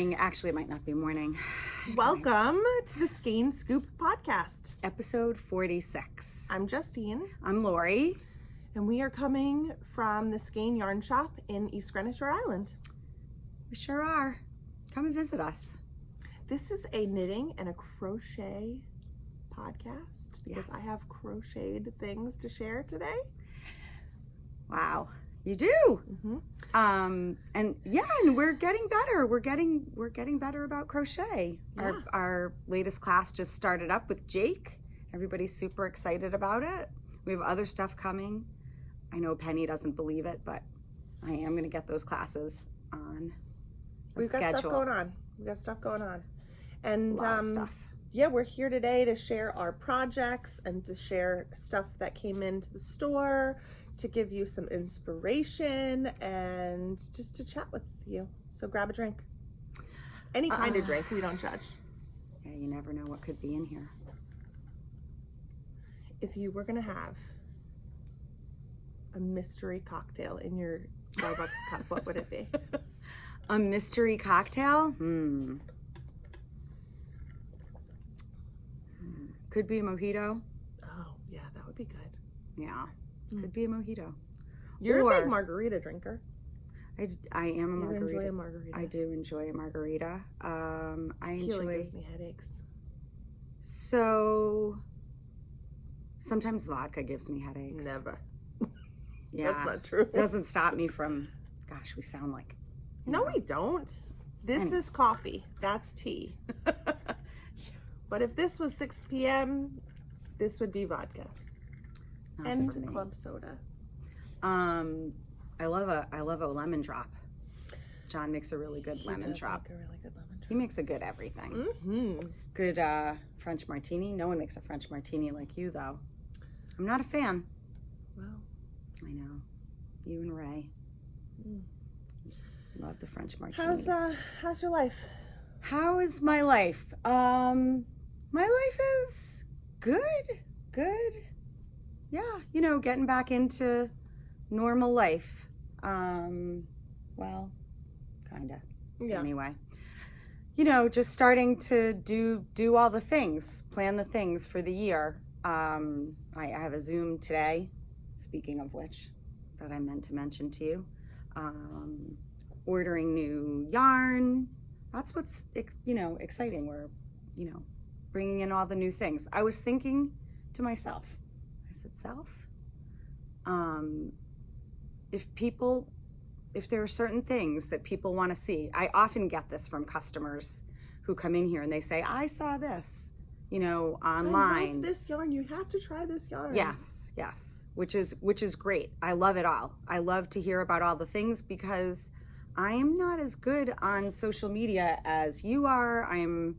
morning. Actually, it might not be morning. Welcome to the Skein Scoop Podcast. Episode 46. I'm Justine. I'm Lori. And we are coming from the Skein Yarn Shop in East Greenwich, Rhode Island. We sure are. Come and visit us. This is a knitting and a crochet podcast because I have crocheted things to share today. Wow, you do. Mm-hmm. And we're getting better. We're getting better about crochet. Yeah. Our latest class just started up with Jake. Everybody's super excited about it. We have other stuff coming. I know Penny doesn't believe it, but I am going to get those classes on the We've schedule. got stuff going on. And A lot of stuff. Yeah, we're here today to share our projects and to share stuff that came into the store, to give you some inspiration and just to chat with you. So grab a drink. Any kind of drink, we don't judge. Yeah, you never know what could be in here. If you were gonna have a mystery cocktail in your Starbucks cup, what would it be? A mystery cocktail? Could be a mojito. Oh, yeah, that would be good. Yeah, could be a mojito. You're a big margarita drinker. I am a margarita. You enjoy a margarita. I do enjoy a margarita. Tequila gives me headaches. So sometimes vodka gives me headaches. Never. Yeah, That's not true. It doesn't stop me from. Gosh, we sound like. No, we don't. This is coffee. That's tea. But if this was 6 p.m., this would be vodka. And club soda. I love a lemon drop. John makes a really good lemon drop. Make a really good lemon drop. He makes a good everything. Mm-hmm. Good French martini. No one makes a French martini like you, though. I'm not a fan. Well, I know. You and Ray. Love the French martinis. How's your life? How is my life? My life is good. Yeah, getting back into normal life. Well, kind of. Yeah. Anyway. Just starting to do all the things, plan the things for the year. I have a Zoom today, speaking of which, that I meant to mention to you. Ordering new yarn. That's what's, exciting. We're, bringing in all the new things. I was thinking to myself, I said, if there are certain things that people want to see, I often get this from customers who come in here and they say, I saw this, online. I love this yarn. You have to try this yarn. Yes. Which is great. I love it all. I love to hear about all the things because I am not as good on social media as you are. I'm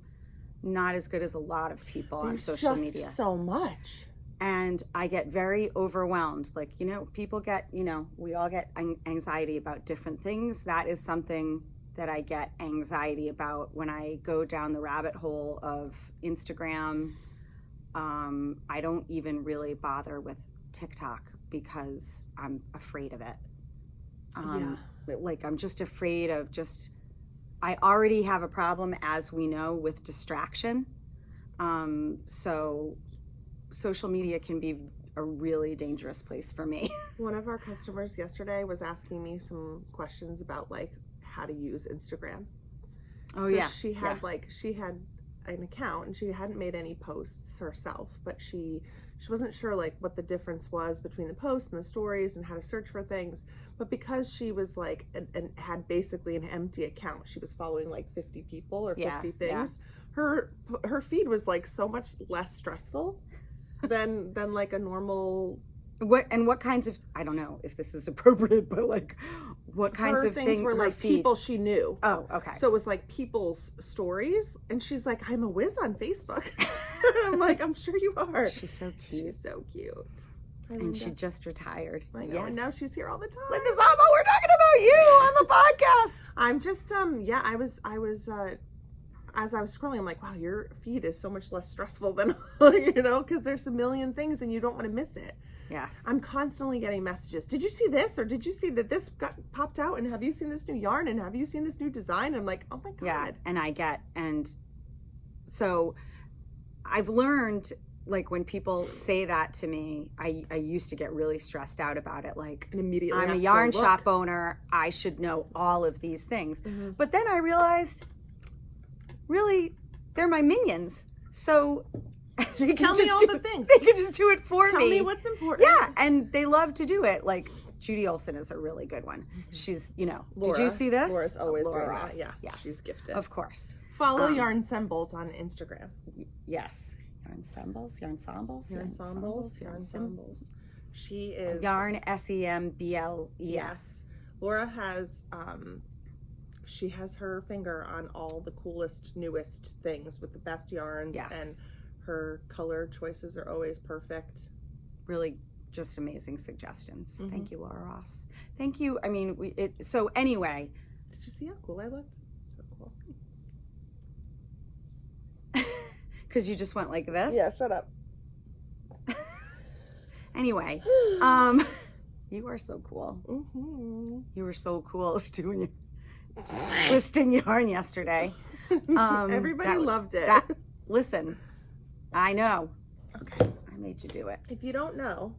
not as good as a lot of people on social media. There's just so much. And I get very overwhelmed. Like, people get, we all get anxiety about different things. That is something that I get anxiety about when I go down the rabbit hole of Instagram. I don't even really bother with TikTok because I'm afraid of it. Like, I'm just afraid of I already have a problem, as we know, with distraction. So social media can be a really dangerous place for me. One of our customers yesterday was asking me some questions about how to use Instagram. Oh, so yeah. She had an account and she hadn't made any posts herself, but she wasn't sure what the difference was between the posts and the stories and how to search for things. But because she was and had basically an empty account, she was following 50 people or 50 things. Yeah. Her feed was so much less stressful than a normal. What kinds of, I don't know if this is appropriate, but what kinds of things were people she knew. Oh, okay. So it was people's stories, and she's like, I'm a whiz on Facebook. I'm like, I'm sure you are. She's so cute. She's so cute. And she just retired. I know. Yes. And now she's here all the time. Linda Zama, we're talking about you on the podcast. I'm just I as I was scrolling, I'm like, wow, your feed is so much less stressful than, because there's a million things and you don't want to miss it. Yes. I'm constantly getting messages. Did you see this? Or did you see that this got popped out? And have you seen this new yarn? And have you seen this new design? I'm like, oh my God. Yeah, and so I've learned, like, when people say that to me, I used to get really stressed out about it. Like, and immediately I'm a yarn shop owner. I should know all of these things. Mm-hmm. But then I realized, really, they're my minions. So they tell me all the things. They can just do it for me. Tell me what's important. Yeah, and they love to do it. Like, Judy Olson is a really good one. She's, Laura, did you see this? Laura's always Laura doing Ross. that. Yeah, yes. She's gifted. Of course. Follow Yarn Symbols on Instagram. Yes. Yarn Symbols. She is Yarn SEMBLES. Yes. Laura has she has her finger on all the coolest, newest things with the best yarns. Yes. And her color choices are always perfect. Really just amazing suggestions. Mm-hmm. Thank you, Laura Ross. Thank you. I mean, so anyway. Did you see how cool I looked? So cool. Because you just went like this? Yeah, shut up. Anyway, you are so cool. Mm-hmm. You were so cool doing your twisting yarn yesterday. Everybody loved it. Listen, I know. Okay, I made you do it. If you don't know,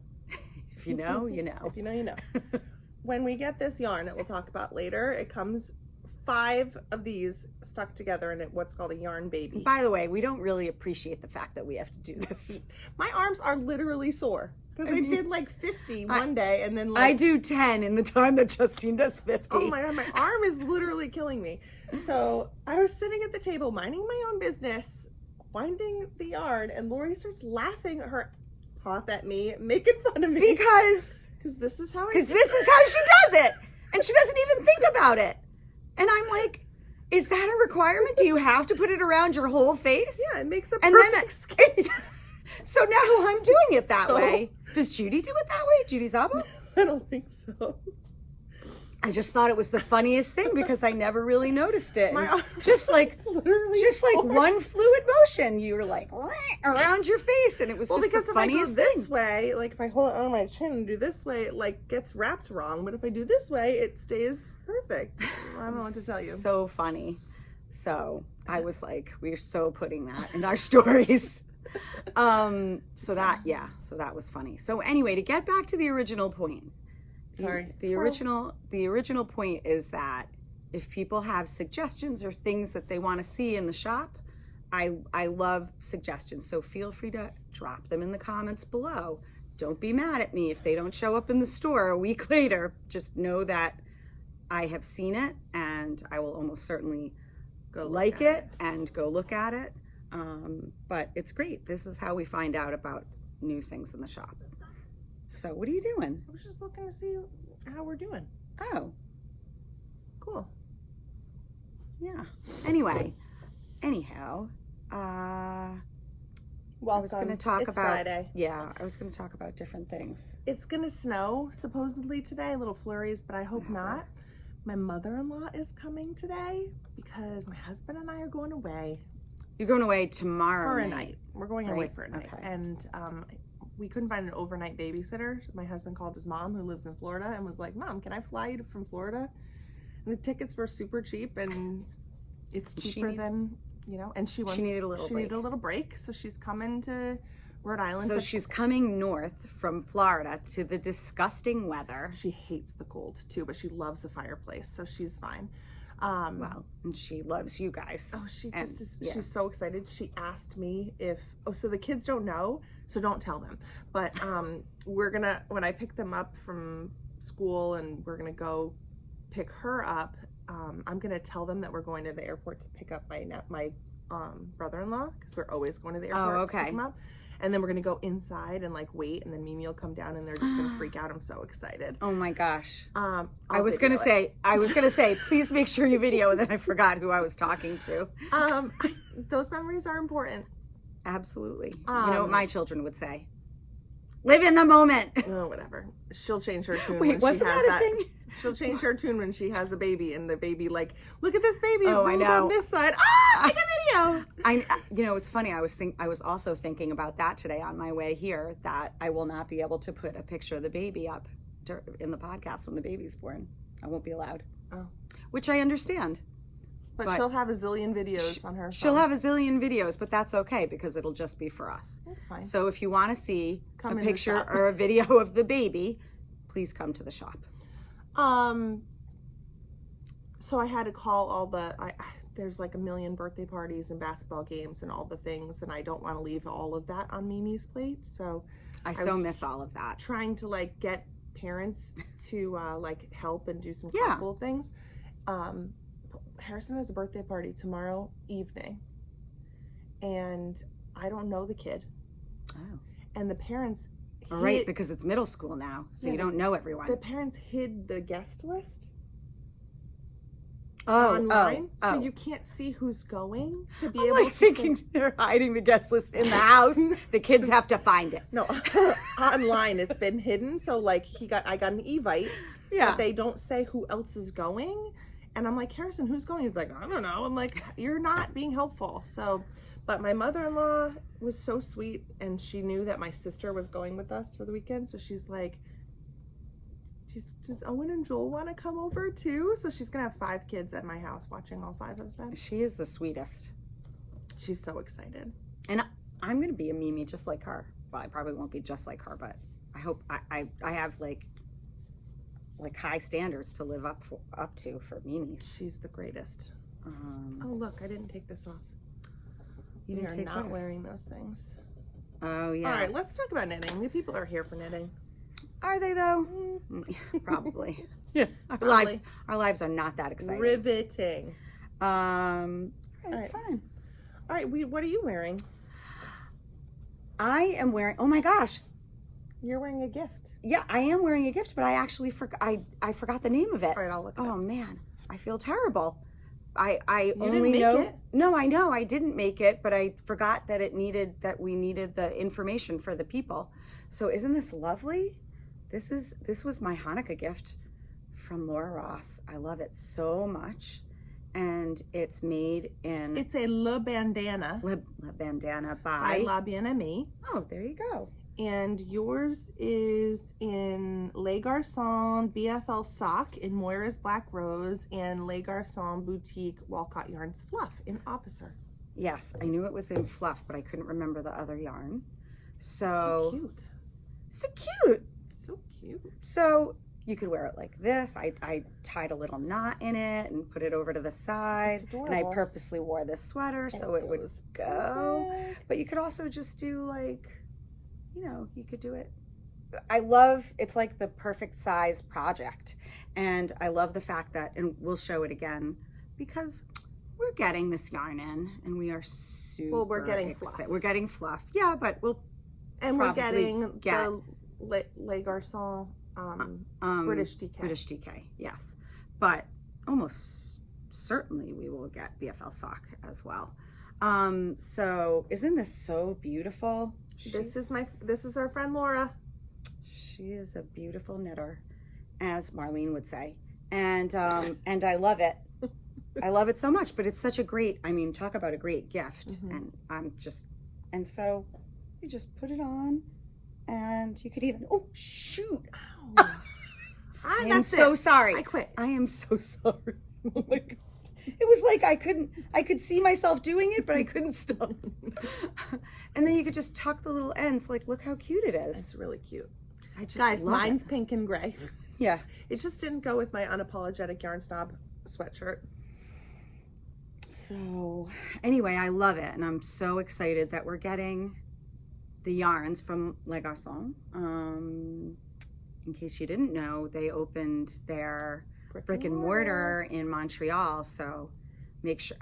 if you know, you know. If you know, you know. When we get this yarn that we'll talk about later, it comes 5 of these stuck together in what's called a yarn baby. By the way, we don't really appreciate the fact that we have to do this. My arms are literally sore because I did like 50 one day, and then I do 10 in the time that Justine does 50. Oh my God, my arm is literally killing me. So I was sitting at the table minding my own business, winding the yarn, and Lori starts laughing her off at me, making fun of me because this is how she does it, and she doesn't even think about it. And I'm like, is that a requirement? Do you have to put it around your whole face? Yeah, it makes a perfect skin. So now I'm doing it that way. Does Judy do it that way? Judy Zabo? I don't think so. I just thought it was the funniest thing because I never really noticed it. My arms just like literally like one fluid motion. You were like around your face, and it was just because the if I go funniest this thing. way, like if I hold it on my chin and do this way, it like gets wrapped wrong. But if I do this way, it stays perfect. I don't know what to tell you. So funny. So I was like, we're so putting that in our stories. So that was funny. So anyway, to get back to the original point. The original point is that if people have suggestions or things that they want to see in the shop, I love suggestions. So feel free to drop them in the comments below. Don't be mad at me if they don't show up in the store a week later. Just know that I have seen it, and I will almost certainly go like it and go look at it. But it's great. This is how we find out about new things in the shop. So what are you doing? I was just looking to see how we're doing. Oh, cool. Yeah. Anyhow, I was going to talk it's about Friday. Yeah, I was going to talk about different things. It's going to snow supposedly today, little flurries, but I hope not. My mother-in-law is coming today because my husband and I are going away. You're going away tomorrow for a night. We're going away for a night. Okay. And we couldn't find an overnight babysitter. My husband called his mom, who lives in Florida, and was like, Mom, can I fly you from Florida? And the tickets were super cheap, and it's cheaper than, and she needed a little break. So she's coming to Rhode Island. So she's coming north from Florida to the disgusting weather. She hates the cold too, but she loves the fireplace, so she's fine. Well, and she loves you guys. Oh, she just is. Yeah. She's so excited. She asked me so the kids don't know, so don't tell them. But when I pick them up from school and we're gonna go pick her up, I'm gonna tell them that we're going to the airport to pick up my brother-in-law, because we're always going to the airport to pick him up. And then we're going to go inside and wait, and then Mimi will come down and they're just going to freak out. I'm so excited. Oh my gosh. I was going to say, please make sure you video, and then I forgot who I was talking to. Those memories are important. Absolutely. You know what my children would say? Live in the moment. Oh, whatever. She'll change her tune Wait, when she wasn't has that a thing? She'll change her tune when she has a baby, and the baby like, look at this baby. Oh, I move know. on this side. Ah, take a video. It's funny. I was also thinking about that today on my way here, that I will not be able to put a picture of the baby up in the podcast when the baby's born. I won't be allowed. Oh. Which I understand. But she'll have a zillion videos on her. She'll have a zillion videos, but that's okay because it'll just be for us. That's fine. So if you want to see Come a in the picture shop. or a video of the baby, please come to the shop. So I had to call all the, there's like a million birthday parties and basketball games and all the things, and I don't want to leave all of that on Mimi's plate. So I so miss all of that. Trying to like get parents to like help and do some Yeah. cool things. Harrison has a birthday party tomorrow evening, and I don't know the kid. Oh. And the parents All right, because it's middle school now, so you don't know everyone. The parents hid the guest list Oh, online, oh. so you can't see who's going to be I'm able like to thinking they're hiding the guest list in the house. The kids have to find it. No, online it's been hidden. So like I got an Evite, Yeah. but they don't say who else is going. And I'm like, Harrison, who's going? He's like, I don't know. I'm like, you're not being helpful. So, but my mother-in-law was so sweet, and she knew that my sister was going with us for the weekend. So she's like, does Owen and Joel want to come over too? So she's going to have 5 kids at my house watching all 5 of them. She is the sweetest. She's so excited. And I'm going to be a Mimi just like her. Well, I probably won't be just like her, but I hope I have like high standards to live up to for Mimi. She's the greatest. Oh, look, I didn't take this off. You We didn't are take not what? wearing those things. Oh, yeah. All right, let's talk about knitting. The people are here for knitting. Are they though? Probably. Yeah. Probably. Our lives are not that exciting. Riveting. All right, fine. All right, what are you wearing? I am wearing, oh my gosh. You're wearing a gift. Yeah, I am wearing a gift, but I actually forgot. I forgot the name of it. All right, I'll look it Oh up. man, I feel terrible. I You only didn't make know. it? No, I know I didn't make it, but I forgot that we needed the information for the people. So isn't this lovely? This was my Hanukkah gift from Laura Ross. I love it so much, and it's made in. It's a Le Bandana Le Bandana by by. La Bien Amie. Oh, there you go. And yours is in Les Garçons BFL Sock in Moira's Black Rose and Les Garçons Boutique Walcott Yarns Fluff in Officer. Yes, I knew it was in fluff, but I couldn't remember the other yarn. So So cute. so cute. So cute. So you could wear it like this. I tied a little knot in it and put it over to the side. It's And adorable. I purposely wore this sweater so it would goes go. perfect. But you could also just do like, you could do it. It's like the perfect size project. And I love the fact that, and we'll show it again, because we're getting this yarn in and we are super Well, we're getting fluff. excited. We're getting fluff. Yeah, but we'll And we're probably getting get- the Les Garçons British DK. British DK, yes. But almost certainly we will get BFL sock as well. So isn't this so beautiful? This is our friend Laura. She is a beautiful knitter, as Marlene would say. And I love it. I love it so much, but it's such a great, talk about a great gift. And so you just put it on and you could even, oh shoot. I am so sorry. I quit. I am so sorry. Oh my God. It was like I could see myself doing it, but I couldn't stop. And then you could just tuck the little ends. Like, look how cute it is. It's really cute. I just Guys, love mine's it. pink and gray. Yeah. It just didn't go with my unapologetic yarn snob sweatshirt. So anyway, I love it. And I'm so excited that we're getting the yarns from Les Garçons. In case you didn't know, they opened their brick and mortar in Montreal. So make sure,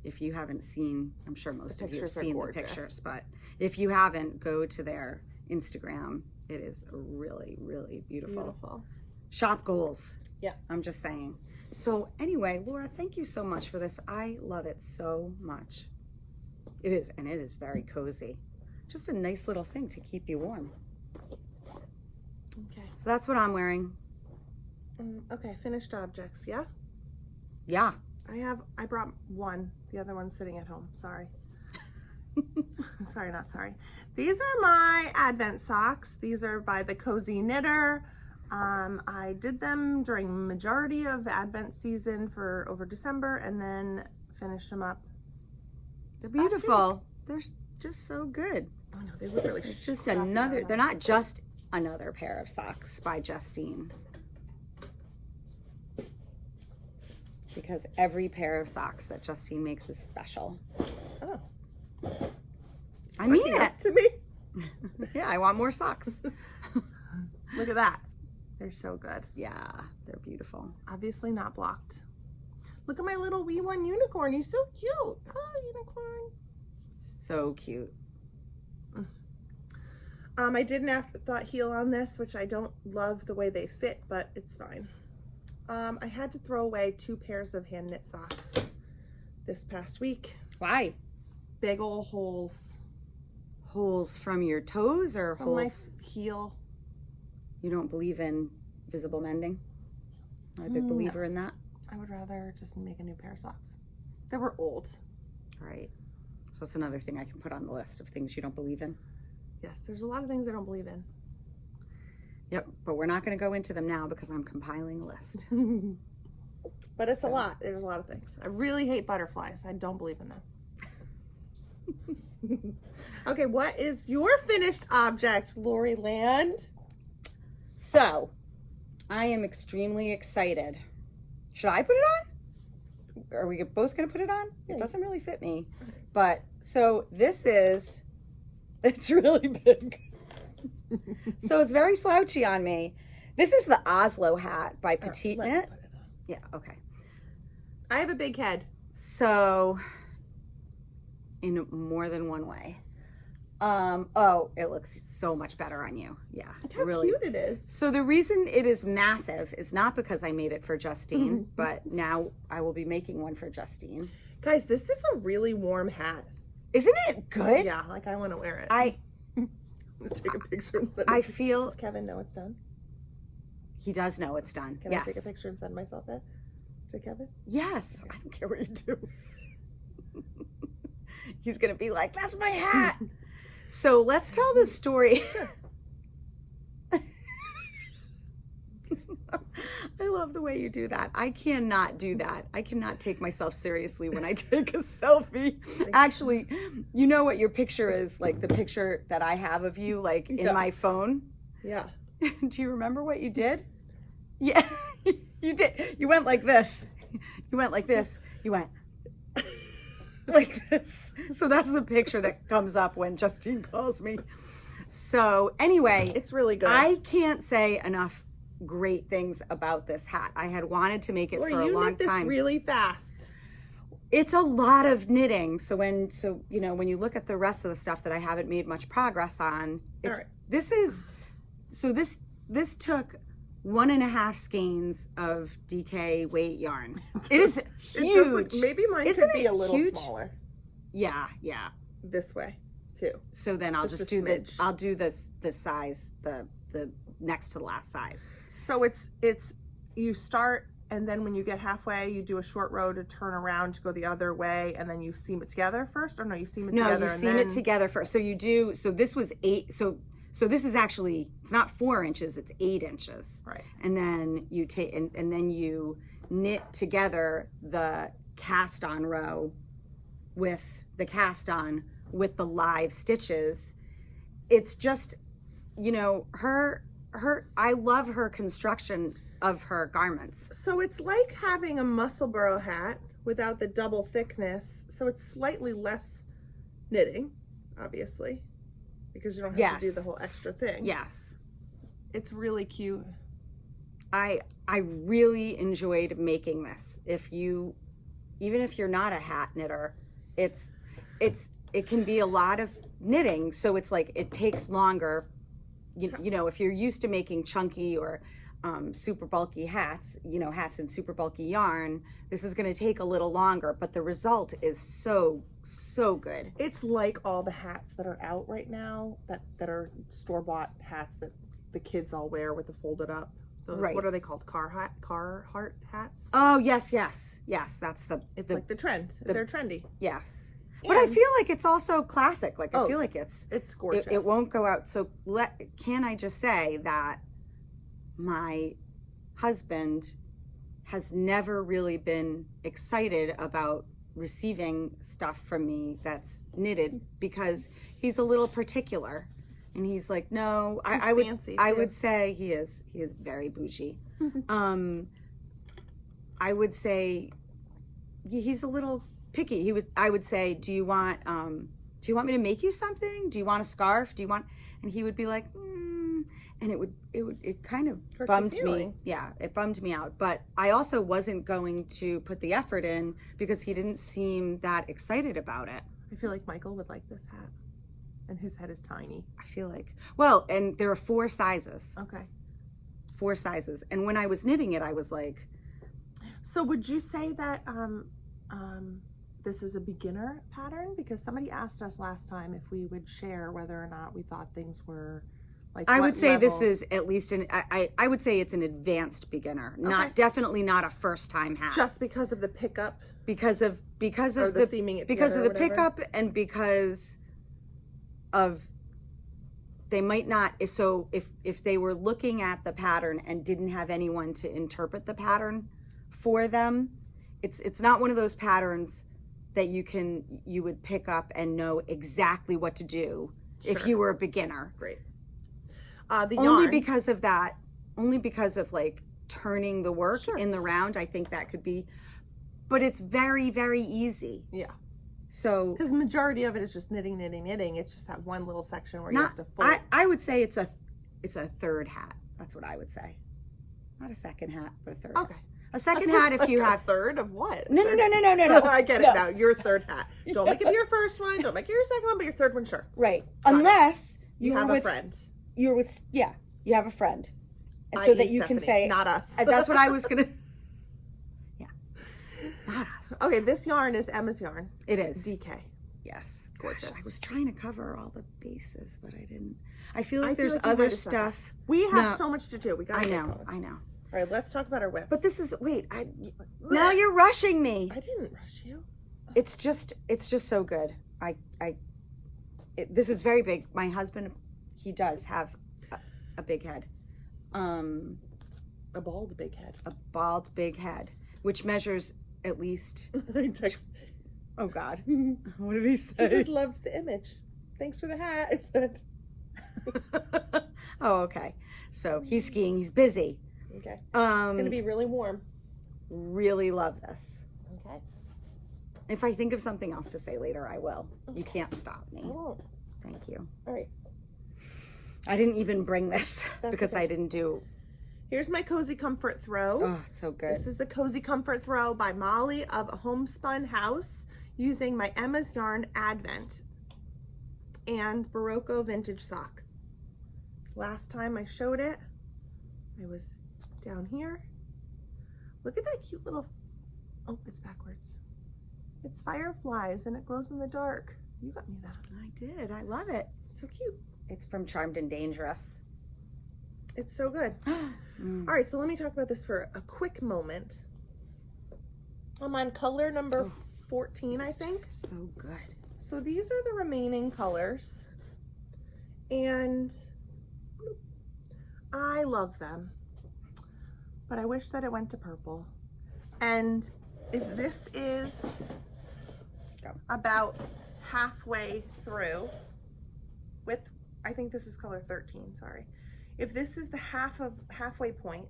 if you haven't seen, I'm sure most of you have pictures are seen the gorgeous. pictures, but if you haven't, go to their Instagram. It is really, really beautiful. Shop goals. Yeah. I'm just saying. So anyway, Laura, thank you so much for this. I love it so much. It is, and it is very cozy. Just a nice little thing to keep you warm. Okay. So that's what I'm wearing. Okay, finished objects, yeah? Yeah. I brought one. The other one's sitting at home. Sorry. Sorry, not sorry. These are my Advent socks. These are by the Cozy Knitter. I did them during majority of the Advent season for over December and then finished them up. They're beautiful. They're just so good. Oh no, they look really It's just another, they're not just another pair of socks by Justine. Because every pair of socks that Justine makes is special. Oh. I mean it. To me. Yeah, I want more socks. Look at that. They're so good. Yeah, they're beautiful. Obviously not blocked. Look at my little wee one unicorn. He's so cute. Oh, unicorn. So cute. I did an afterthought heel on this, which I don't love the way they fit, but it's fine. I had to throw away 2 pairs of hand knit socks this past week. Why? Big ol' holes. Holes from your toes or From holes? my heel. You don't believe in visible mending? I'm a big believer in that. I would rather just make a new pair of socks. They were old. All right. So that's another thing I can put on the list of things you don't believe in. Yes, there's a lot of things I don't believe in. Yep, but we're not going to go into them now because I'm compiling a list. But it's a lot. There's a lot of things. I really hate butterflies. I don't believe in them. Okay, what is your finished object, Lori Land? So, I am extremely excited. Should I put it on? Are we both going to put it on? It doesn't really fit me. But, so this is, it's really big. So it's very slouchy on me. This is the Oslo Hat by Petite Knit. Yeah, okay. I have a big head. So, in more than one way. Oh, it looks so much better on you. Yeah. Look how really cute it is. So the reason it is massive is not because I made it for Justine, but now I will be making one for Justine. Guys, this is a really warm hat. Isn't it good? Yeah, like I want to wear it. I'm gonna take a picture and send it. I feel Does Kevin know it's done? he does know it's done. Can Yes. I take a picture and send myself it to Kevin? Yes. I don't care what you do. He's gonna be like, "That's my hat." So let's tell the story. Sure. I love the way you do that. I cannot do that. I cannot take myself seriously when I take a selfie. Actually, you know what your picture is, like the picture that I have of you, like in my phone? Yeah. Do you remember what you did? Yeah, you did. You went like this. You went like this. You went like this. So that's the picture that comes up when Justine calls me. So anyway, It's really good. I can't say enough great things about this hat. I had wanted to make it for a you long knit this time. really fast. It's a lot of knitting. So when you look at the rest of the stuff that I haven't made much progress on, it's, right. This took 1.5 skeins of DK weight yarn. It is huge. Maybe mine Isn't could be it a little huge? smaller Yeah. this way too. So then I'll Just just a do smidge. I'll do this size, the next to the last size. So it's you start and then when you get halfway, you do a short row to turn around to go the other way, and then you seam it together first, or no, you seam it together. No, you seam it together first. So you do. So this was 8. So this is actually, it's not 4 inches, it's 8 inches. Right. And then you take and then you knit together the cast on row with the cast on with the live stitches. It's just, her I love her construction of her garments. So it's like having a muscle burrow hat without the double thickness. So it's slightly less knitting, obviously, because you don't have to do the whole extra thing. Yes. It's really cute. I really enjoyed making this. Even if you're not a hat knitter, it can be a lot of knitting. So it's like, it takes longer. You know, if you're used to making chunky or super bulky hats, hats in super bulky yarn, this is going to take a little longer, but the result is so good. It's like all the hats that are out right now that are store-bought hats that the kids all wear with the folded up. Those, right. What are they called? Carhartt hats? Oh, yes. That's it's like the trend. They're trendy. Yes. But I feel like it's also classic. Like, I feel like it's gorgeous. It won't go out. So can I just say that my husband has never really been excited about receiving stuff from me that's knitted because he's a little particular. And he's like, no, I would say he is very bougie. I would say he's a little picky. I would say, do you want me to make you something? Do you want a scarf? And he would be like, and it kind of bummed me. Yeah, it bummed me out. But I also wasn't going to put the effort in because he didn't seem that excited about it. I feel like Michael would like this hat. And his head is tiny. I feel like, well, and there are 4 sizes. Okay. 4 sizes. And when I was knitting it, I was like. So would you say that this is a beginner pattern? Because somebody asked us last time if we would share whether or not we thought things were like. I would say this is at least I would say it's an advanced beginner, definitely not a first time hat. Just because of the pickup. Because of the seaming it because of the whatever. Pickup and because of they might not. So if they were looking at the pattern and didn't have anyone to interpret the pattern for them, it's not one of those patterns that you would pick up and know exactly what to do if you were a beginner. Great. The yarn. Only because of like turning the work in the round, I think that could be, but it's very, very easy. Yeah. So because majority of it is just knitting. It's just that one little section where you have to fold. I would say it's a third hat. That's what I would say. Not a second hat, but a third. Okay. A second hat if you have. A third of what? No. I get it now. Your third hat. Don't make it your first one. Don't make it your second one, but your third one, sure. Right. Unless you have a friend. You have a friend. So that you can say. Not us. That's what I was going to. Yeah. Not us. Okay, this yarn is Emma's yarn. It is. DK. Yes. Gorgeous. Gosh, I was trying to cover all the bases, but I didn't. I feel like there's other stuff. We have so much to do. We got to I know. All right, let's talk about our whips. But this is now you're rushing me. I didn't rush you. It's just so good. This is very big. My husband, he does have a big head. A bald big head. A bald big head, which measures at least. Oh God, what did he say? He just loved the image. Thanks for the hat. I said. Oh, okay. So he's skiing. He's busy. Okay. It's gonna be really warm. Really love this. Okay. If I think of something else to say later, I will. You can't stop me. Oh. Thank you. All right. I didn't even bring this because okay. I didn't do. Here's my Cozy Comfort Throw. Oh, so good. This is the Cozy Comfort Throw by Molly of Homespun House using my Emma's Yarn Advent and Barocco Vintage Sock. Last time I showed it, I was down here. Look at that cute little, oh, it's backwards. It's fireflies and it glows in the dark. You got me that. I did. I love it. It's so cute. It's from Charmed and Dangerous. It's so good. All right, so let me talk about this for a quick moment. I'm on color number 14, I think. So good. So these are the remaining colors. And I love them. But I wish that it went to purple. And if this is about halfway through with, I think this is color 13, sorry. If this is the halfway point,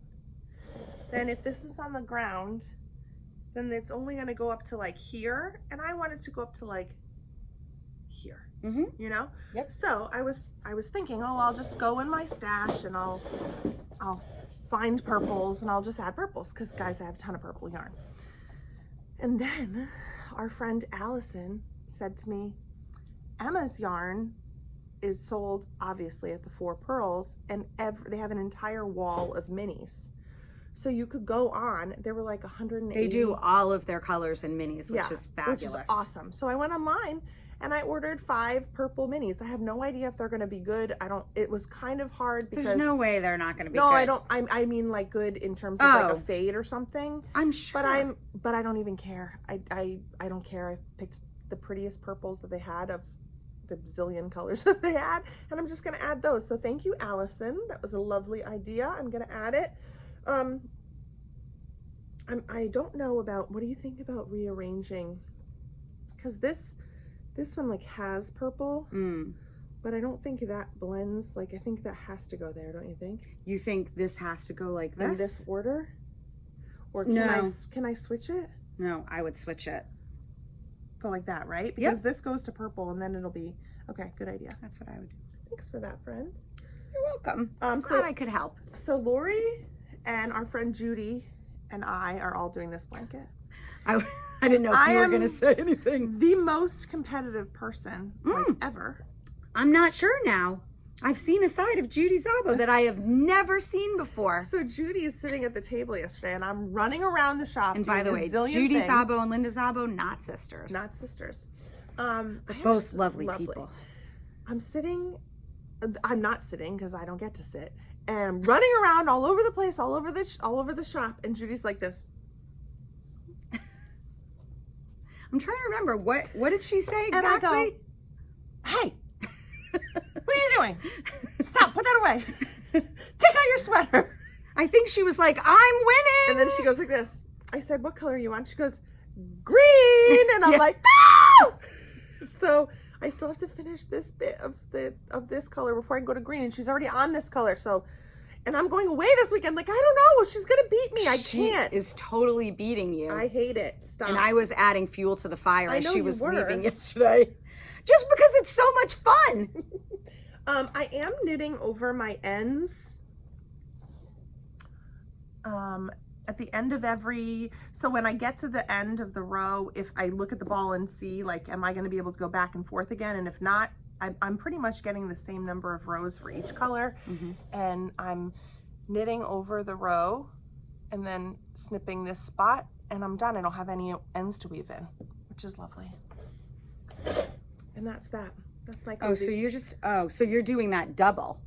then if this is on the ground, then it's only going to go up to like here, and I want it to go up to like here. You know? Yep. So I was thinking, oh, I'll just go in my stash and I'll find purples and I'll just add purples because guys, I have a ton of purple yarn. And then our friend Allison said to me, Emma's yarn is sold obviously at the Four Pearls, and they have an entire wall of minis. So you could go on. There were like 180. They do all of their colors in minis, which is fabulous. Which is awesome. So I went online and I ordered 5 purple minis. I have no idea if they're going to be good. It was kind of hard because there's no way they're not going to be good. No, I mean like good in terms of like a fade or something. I'm sure. But I don't even care. I don't care. I picked the prettiest purples that they had of the bazillion colors that they had, and I'm just going to add those. So thank you, Allison. That was a lovely idea. I'm going to add it. I don't know about, what do you think about rearranging? Because this one like has purple, but I don't think that blends. Like I think that has to go there, don't you think? You think this has to go like this? In this order? Or can I switch it? No, I would switch it. Go like that, right? Because this goes to purple and then it'll be, okay, good idea. That's what I would do. Thanks for that, friend. You're welcome. So I could help. So Lori and our friend Judy and I are all doing this blanket. I didn't know if you were going to say anything. The most competitive person like ever. I'm not sure now. I've seen a side of Judy Szabo that I have never seen before. So Judy is sitting at the table yesterday, and I'm running around the shop. And by the way, Judy Szabo and Linda Szabo, not sisters. Not sisters. Both lovely people. I'm not sitting because I don't get to sit. And I'm running around all over the place, all over the shop, and Judy's like this. I'm trying to remember what did she say exactly? And I go, hey, what are you doing? Stop, put that away. Take out your sweater. I think she was like, I'm winning. And then she goes like this. I said, what color are you on? She goes, green. And I'm like, no. So I still have to finish this bit of this color before I can go to green. And she's already on this color. So, and I'm going away this weekend. Like, I don't know. She's going to beat me. I can't. She is totally beating you. I hate it. Stop. And I was adding fuel to the fire as she was leaving leaving yesterday. Just because it's so much fun. I am knitting over my ends. At the end of so when I get to the end of the row, if I look at the ball and see, like, am I going to be able to go back and forth again? And if not, I'm pretty much getting the same number of rows for each color. And I'm knitting over the row and then snipping this spot, and I'm done. I don't have any ends to weave in, which is lovely. And that's that. That's my cozy. So you're doing that double.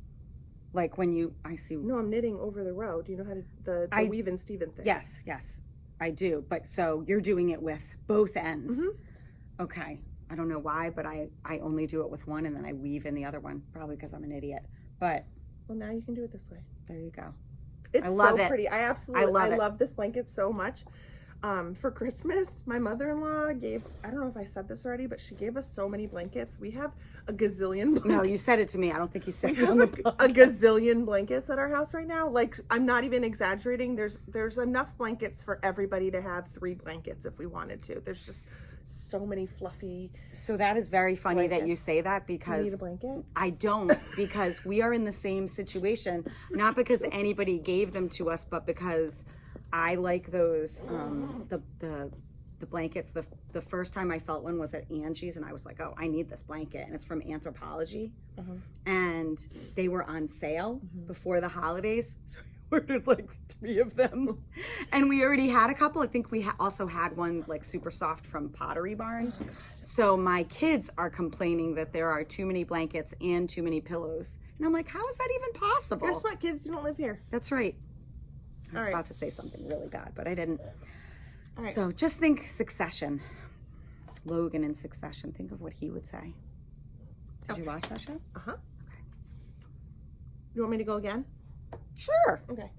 Like when I see. No, I'm knitting over the row. Do you know how to, the weave and Steven thing? Yes, I do. But so you're doing it with both ends. Okay. I don't know why, but I only do it with one and then I weave in the other one, probably because I'm an idiot. But. Well, now you can do it this way. There you go. It's so pretty. I love this blanket so much. For Christmas, my mother-in-law gave, I don't know if I said this already, but she gave us so many blankets. We have a gazillion blankets. No, you said it to me. I don't think you said it on the podcast. A gazillion blankets at our house right now. Like, I'm not even exaggerating. There's enough blankets for everybody to have 3 blankets if we wanted to. There's just so many fluffy. So that is very funny blankets. That you say that, because you need a blanket? I don't, because we are in the same situation. Not because anybody gave them to us, but because I like those, the blankets. The first time I felt one was at Angie's, and I was like, oh, I need this blanket. And it's from Anthropologie. And they were on sale before the holidays. So I ordered like 3 of them. And we already had a couple. I think we also had one like super soft from Pottery Barn. So my kids are complaining that there are too many blankets and too many pillows. And I'm like, how is that even possible? Guess what, kids? You don't live here. That's right. I was about to say something really bad, but I didn't. All right. So just think Succession. Logan in Succession. Think of what he would say. Did you watch that show? Okay. You want me to go again? Sure. Okay.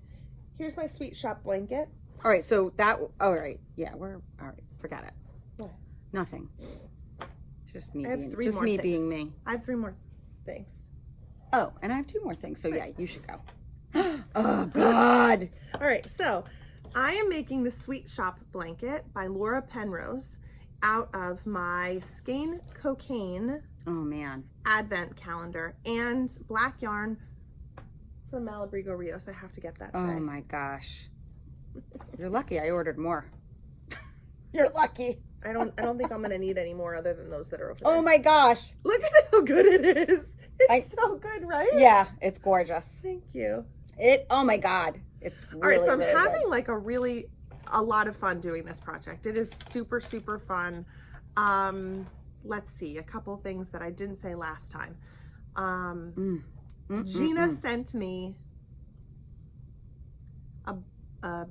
Here's my sweet shop blanket. All right. So all right. Yeah, all right. Forget it. What? Nothing. Just me. I have 3 more things. Being me. I have 3 more things. Oh, and I have 2 more things. So yeah, you should go. Oh God. All right, so I am making the Sweet Shop blanket by Laura Penrose out of my Skein Cocaine advent calendar and black yarn from Malabrigo Rios. I have to get that today. Oh my gosh. You're lucky I ordered more. You're lucky. I don't think I'm gonna need any more other than those that are over there. Oh my gosh. Look at how good it is. It's so good, right? Yeah, it's gorgeous. Thank you. Oh my God. It's really, all right, so I'm really having good. like a lot of fun doing this project. It is super, super fun. Let's see, a couple things that I didn't say last time. Gina sent me a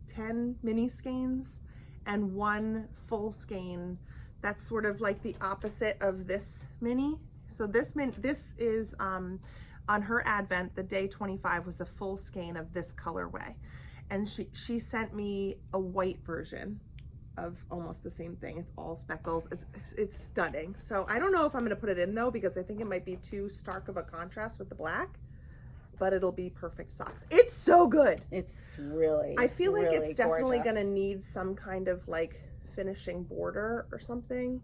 10 mini skeins and one full skein that's sort of like the opposite of this mini. So this is on her advent, the day 25 was a full skein of this colorway, and she sent me a white version of almost the same thing. It's all speckles. It's stunning. So I don't know if I'm gonna put it in though, because I think it might be too stark of a contrast with the black, but it'll be perfect socks. It's so good. It's really, I feel like really it's definitely gorgeous. gonna need some kind of like finishing border or something.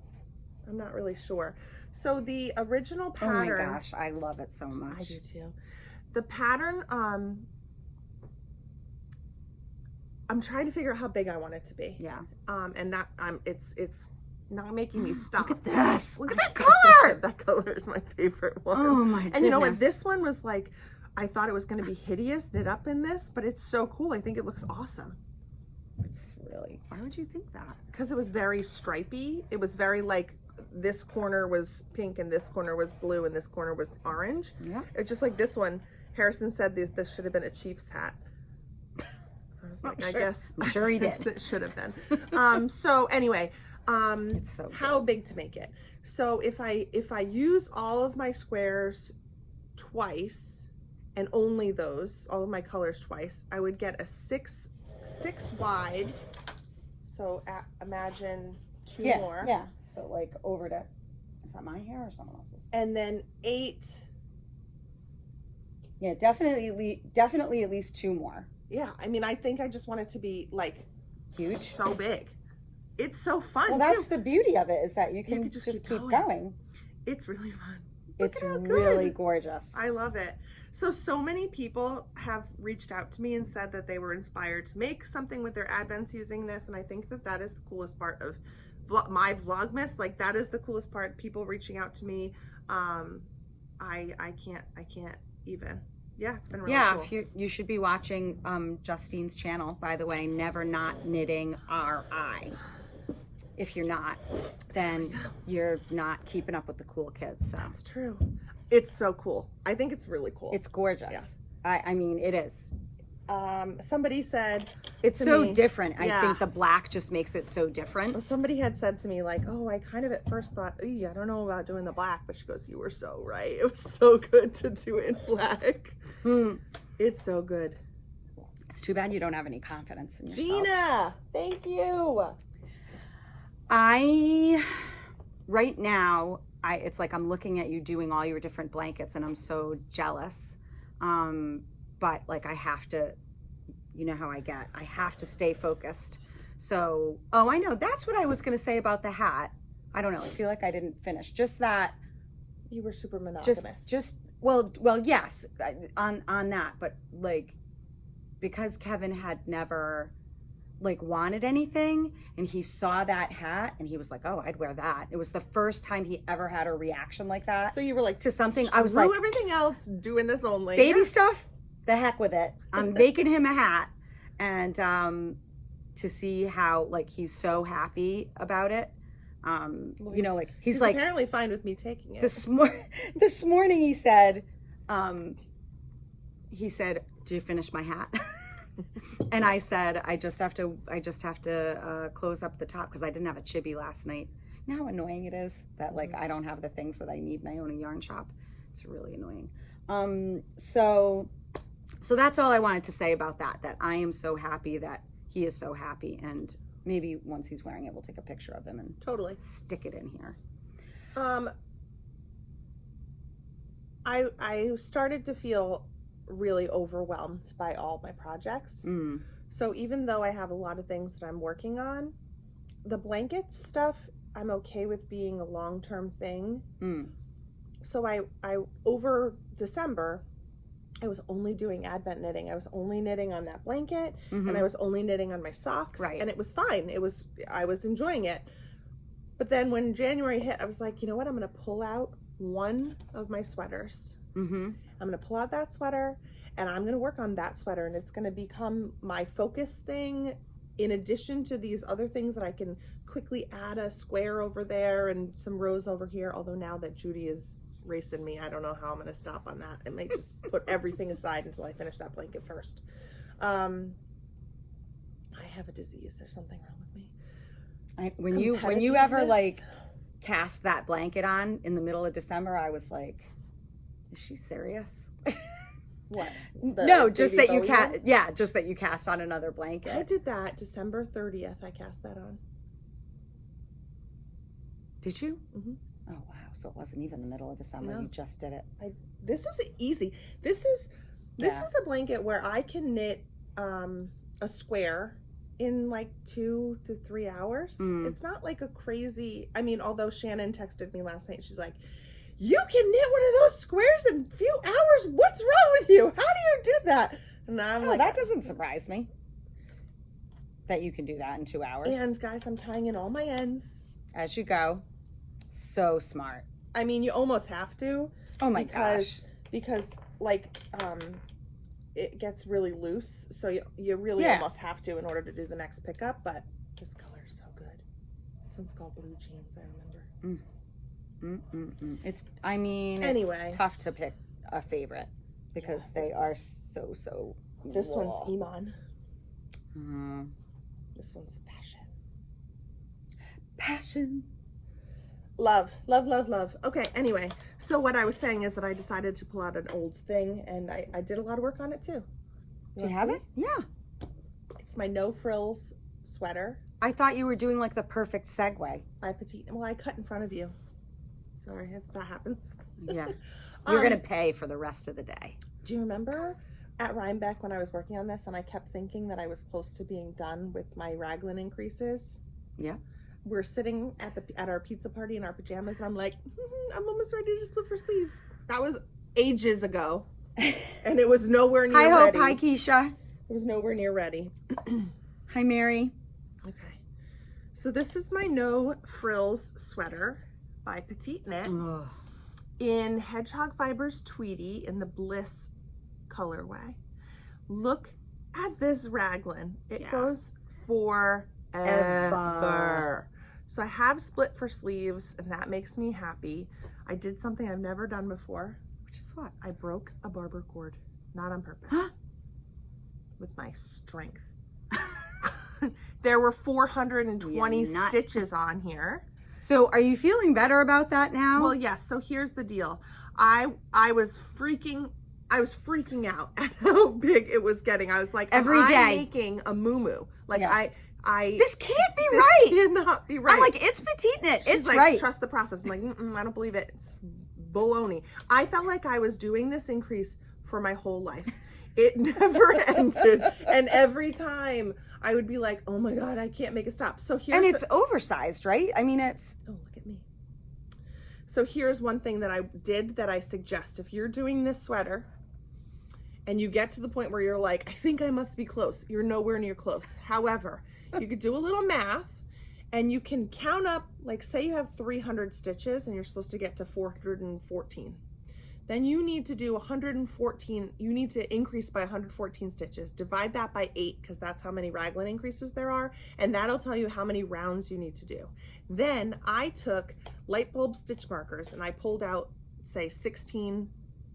I'm not really sure. So the original pattern. Oh my gosh, I love it so much. I do too. The pattern, I'm trying to figure out how big I want it to be. Yeah. And that it's not making me stop. Look at this. Look at that color. color. That color is my favorite one. Oh my goodness. And you know what? This one was like, I thought it was going to be hideous knit up in this, but it's so cool. I think it looks awesome. It's really, why would you think that? Because it was very stripy. It was very like, this corner was pink and this corner was blue and this corner was orange. Yeah. It's just like this one. Harrison said this should have been a Chiefs hat. I was like, I guess. I'm sure he did. It should have been. So anyway, It's so how good. big to make it? So if I use all of my squares twice and only those, all of my colors twice, I would get a six wide. So imagine two more. Yeah. So like over to, is that my hair or someone else's? And then 8. Yeah, definitely at least 2 more. Yeah, I mean, I think I just want it to be like Huge. so big. It's so fun. Well, that's the beauty of it, is that you can just just keep keep going. going. It's really fun. Look It's at how good. really gorgeous. I love it. So many people have reached out to me and said that they were inspired to make something with their advents using this, and I think that is the coolest part of my Vlogmas. Like, that is the coolest part. People reaching out to me. I can't even. Yeah, it's been really cool. If you should be watching Justine's channel, by the way, Never Not Knitting RI. If you're not, then you're not keeping up with the cool kids. So That's true. It's so cool. I think it's really cool. it's gorgeous. Yeah. I mean, it is. Somebody said It's to so me- different. I Yeah. think the black just makes it so different. Somebody had said to me, like, oh, I kind of at first thought, I don't know about doing the black, but she goes, you were so right. It was so good to do it in black. It's so good. It's too bad you don't have any confidence in yourself. Gina, thank you. Right now, it's like I'm looking at you doing all your different blankets and I'm so jealous. But like I have to, you know how I get. I have to stay focused. So, I know. That's what I was going to say about the hat. I don't know. I feel like I didn't finish. Just that. You were super monogamous. Well, yes, on that. But like, because Kevin had never like wanted anything and he saw that hat and he was like, oh, I'd wear that. It was the first time he ever had a reaction like that. So you were like, to something. I was screw like, everything else, doing this only. baby stuff, the heck with it. I'm making him a hat. And to see how like he's so happy about it. Well, you know, like he's like apparently fine with me taking it. this morning he said, do you finish my hat? And I said, I just have to close up the top because I didn't have a chibi last night. You know how annoying it is that like I don't have the things that I need and I own a yarn shop. It's really annoying. So that's all I wanted to say about that I am so happy that he is so happy, and maybe once he's wearing it, we'll take a picture of him and totally stick it in here. I started to feel really overwhelmed by all my projects. So even though I have a lot of things that I'm working on, the blanket stuff I'm okay with being a long-term thing. So I over December I was only doing advent knitting. I was only knitting on that blanket and I was only knitting on my socks. Right. And it was fine. I was enjoying it. But then when January hit, I was like, you know what? I'm going to pull out one of my sweaters. Mm-hmm. I'm going to pull out that sweater and I'm going to work on that sweater, and it's going to become my focus thing in addition to these other things that I can quickly add a square over there and some rows over here. Although now that Judy is racing me, I don't know how I'm going to stop on that. I might just put everything aside until I finish that blanket first. I have a disease. There's something wrong with me. When you ever like cast that blanket on in the middle of December, I was like, is she serious? What? No, just that you cast. Yeah, just that you cast on another blanket. I did that December 30th. I cast that on. Did you? Mm-hmm. Oh wow! So it wasn't even the middle of December. No. You just did it. This is easy. This is a blanket where I can knit a square in like 2 to 3 hours. It's not like a crazy. I mean, although Shannon texted me last night, she's like, "You can knit one of those squares in a few hours. What's wrong with you? How do you do that?" And I'm like, that doesn't surprise me. That you can do that in 2 hours. And guys, I'm tying in all my ends As you go. So smart. I mean, you almost have to. Oh my gosh. Because like it gets really loose, so you really almost have to in order to do the next pickup. But this color is so good. This one's called Blue Jeans, I remember. It's tough to pick a favorite because they are so This one's Iman. Mm. This one's Passion. Love. Okay, anyway, so what I was saying is that I decided to pull out an old thing, and I did a lot of work on it too. Do you have it? Yeah. It's my no frills sweater. I thought you were doing like the perfect segue. I cut in front of you. Sorry if that happens. Yeah. You're going to pay for the rest of the day. Do you remember at Rhinebeck when I was working on this and I kept thinking that I was close to being done with my Raglin Increases? Yeah. We're sitting at our pizza party in our pajamas, and I'm like, I'm almost ready to split for sleeves. That was ages ago, and it was nowhere near ready. Hi, Keisha. It was nowhere near ready. Hi, Mary. Okay. So this is my No Frills sweater by Petite Knit in Hedgehog Fibers Tweedy in the Bliss colorway. Look at this raglan. It goes for ever. So I have split for sleeves, and that makes me happy. I did something I've never done before, which is what? I broke a barber cord, not on purpose, with my strength. There were 420 stitches on here. So are you feeling better about that now? Well, yes. So here's the deal. I was freaking out at how big it was getting. I was like, every day I'm making a moo-moo. Like this can't be right. This cannot be right. I'm like, it's Petite Knit. She's it's like, right. Trust the process. I'm like, I don't believe it. It's baloney. I felt like I was doing this increase for my whole life. It never ended. And every time I would be like, oh my God, I can't make it stop. So here's it's oversized, right? I mean, it's... Oh, look at me. So here's one thing that I did that I suggest. If you're doing this sweater and you get to the point where you're like, I think I must be close. You're nowhere near close. However, you could do a little math and you can count up, like say you have 300 stitches and you're supposed to get to 414. Then you need to do 114, you need to increase by 114 stitches. Divide that by 8 because that's how many raglan increases there are, and that'll tell you how many rounds you need to do. Then I took light bulb stitch markers and I pulled out, say, 16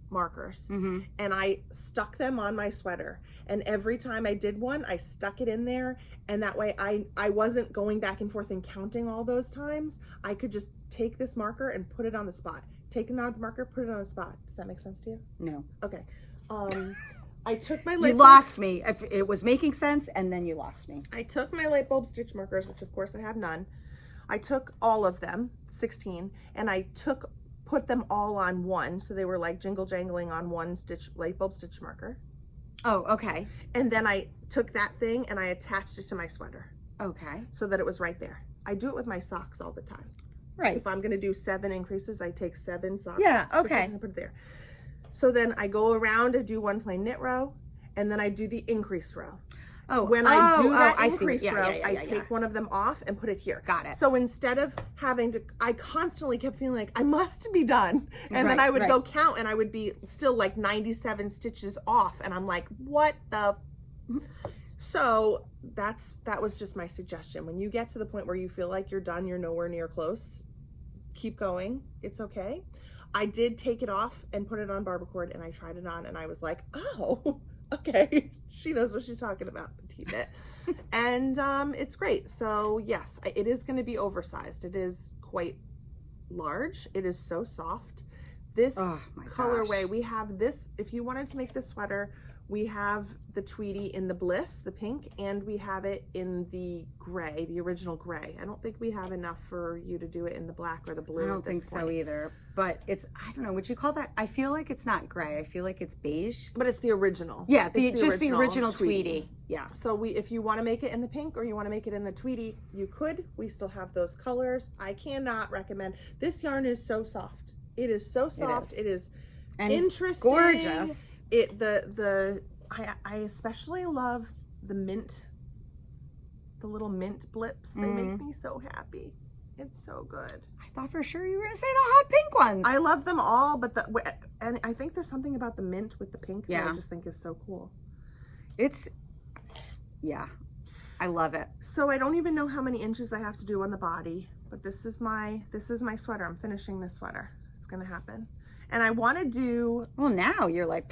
markers, and I stuck them on my sweater. And every time I did one, I stuck it in there, and that way I wasn't going back and forth and counting all those times. I could just take this marker and put it on the spot. Take another marker, put it on the spot. Does that make sense to you? No. Okay. I took my light bulb. You lost me. If it was making sense, and then you lost me. I took my light bulb stitch markers, which of course I have none. I took all of them, 16, and I put them all on one, so they were like jingle jangling on one light bulb stitch marker. Oh, okay. And then I took that thing and I attached it to my sweater. Okay. So that it was right there. I do it with my socks all the time. Right. If I'm going to do 7 increases, I take 7 socks. Yeah, okay. And put it there. So then I go around and do one plain knit row, and then I do the increase row. when I do that I increase see. row, I take one of them off and put it here. Got it. So instead of having to, I constantly kept feeling like I must be done. And then I would go count and I would be still like 97 stitches off. And I'm like, what the? So that was just my suggestion. When you get to the point where you feel like you're done, you're nowhere near close, keep going. It's okay. I did take it off and put it on barber cord and I tried it on and I was like, oh, okay. She knows what she's talking about, petite knit. And it's great. So yes, it is going to be oversized. It is quite large. It is so soft. This colorway, we have this, if you wanted to make this sweater, we have the Tweety in the Bliss, the pink, and we have it in the gray, the original gray. I don't think we have enough for you to do it in the black or the blue. I don't think so either. But it's, I don't know, would you call that? I feel like it's not gray. I feel like it's beige. But it's the original. Yeah, just the original Tweety. Yeah. So if you want to make it in the pink or you want to make it in the Tweety, you could. We still have those colors. I cannot recommend. This yarn is so soft. It is so soft. It is and interesting, gorgeous. I especially love the mint, the little mint blips. They make me so happy. It's so good. I thought for sure you were gonna say the hot pink ones. I love them all, but and I think there's something about the mint with the pink that I just think is so cool. I love it. So I don't even know how many inches I have to do on the body, but this is my sweater. I'm finishing this sweater. It's gonna happen. And I want to do... Well, now you're like,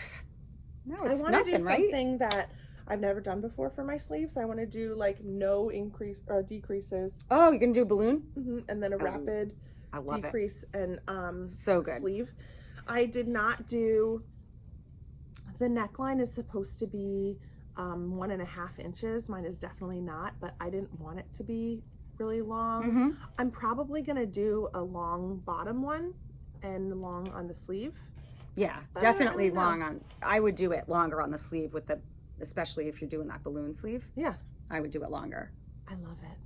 no, it's nothing, right? I want to do something that I've never done before for my sleeves. I want to do like no increase or decreases. Oh, you're going to do a balloon? And then a rapid decrease and so good. Sleeve. I did not do... The neckline is supposed to be 1.5 inches. Mine is definitely not, but I didn't want it to be really long. I'm probably going to do a long bottom one and long on the sleeve. Yeah, definitely long on. I would do it longer on the sleeve with especially if you're doing that balloon sleeve. Yeah, I would do it longer. I love it.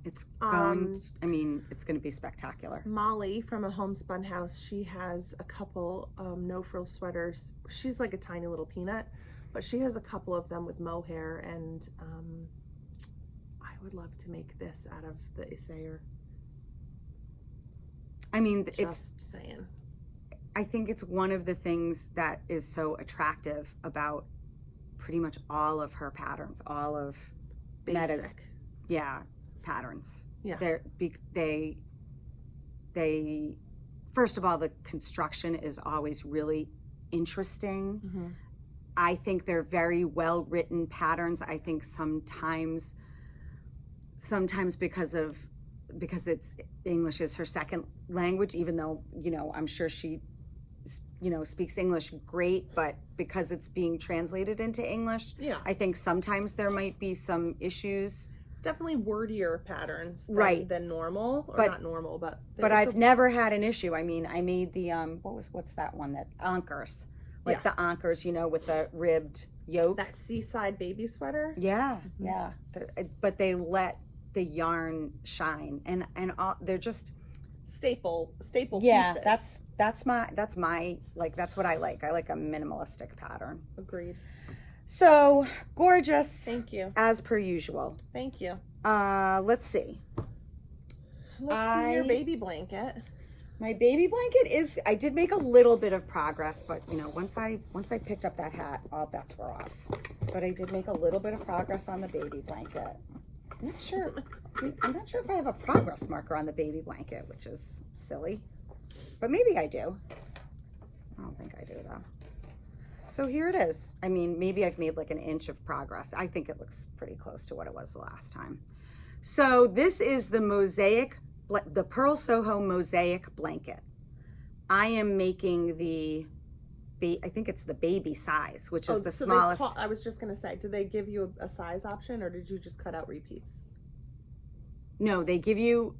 It's it's going to be spectacular. Molly from a homespun house, she has a couple no frill sweaters. She's like a tiny little peanut, but she has a couple of them with mohair, and I would love to make this out of the Isair. I mean, Just saying. I think it's one of the things that is so attractive about pretty much all of her patterns, all of Meta's, patterns. Yeah. They first of all, the construction is always really interesting. I think they're very well written patterns. I think sometimes because it's English is her second language, even though, I'm sure she, speaks English great, but because it's being translated into English, I think sometimes there might be some issues. It's definitely wordier patterns than normal, or not normal, but I've never had an issue. I mean, I made the, what's that one, that anchors, the anchors, with the ribbed yoke. That seaside baby sweater? Yeah, yeah. But they let the yarn shine, and all, they're just staple pieces. That's my that's what I like. I like a minimalistic pattern. Agreed. So gorgeous. Thank you. As per usual. Thank you. Let's see. Let's see your baby blanket. My baby blanket is, I did make a little bit of progress, but once I picked up that hat, all bets were off. But I did make a little bit of progress on the baby blanket. I'm not sure if I have a progress marker on the baby blanket, which is silly, but maybe I do. I don't think I do though. So here it is. I mean, maybe I've made like an inch of progress. I think it looks pretty close to what it was the last time. So this is the Pearl Soho Mosaic blanket. I am making I think it's the baby size, which is the smallest. I was just gonna say, did they give you a size option, or did you just cut out repeats? No, they give you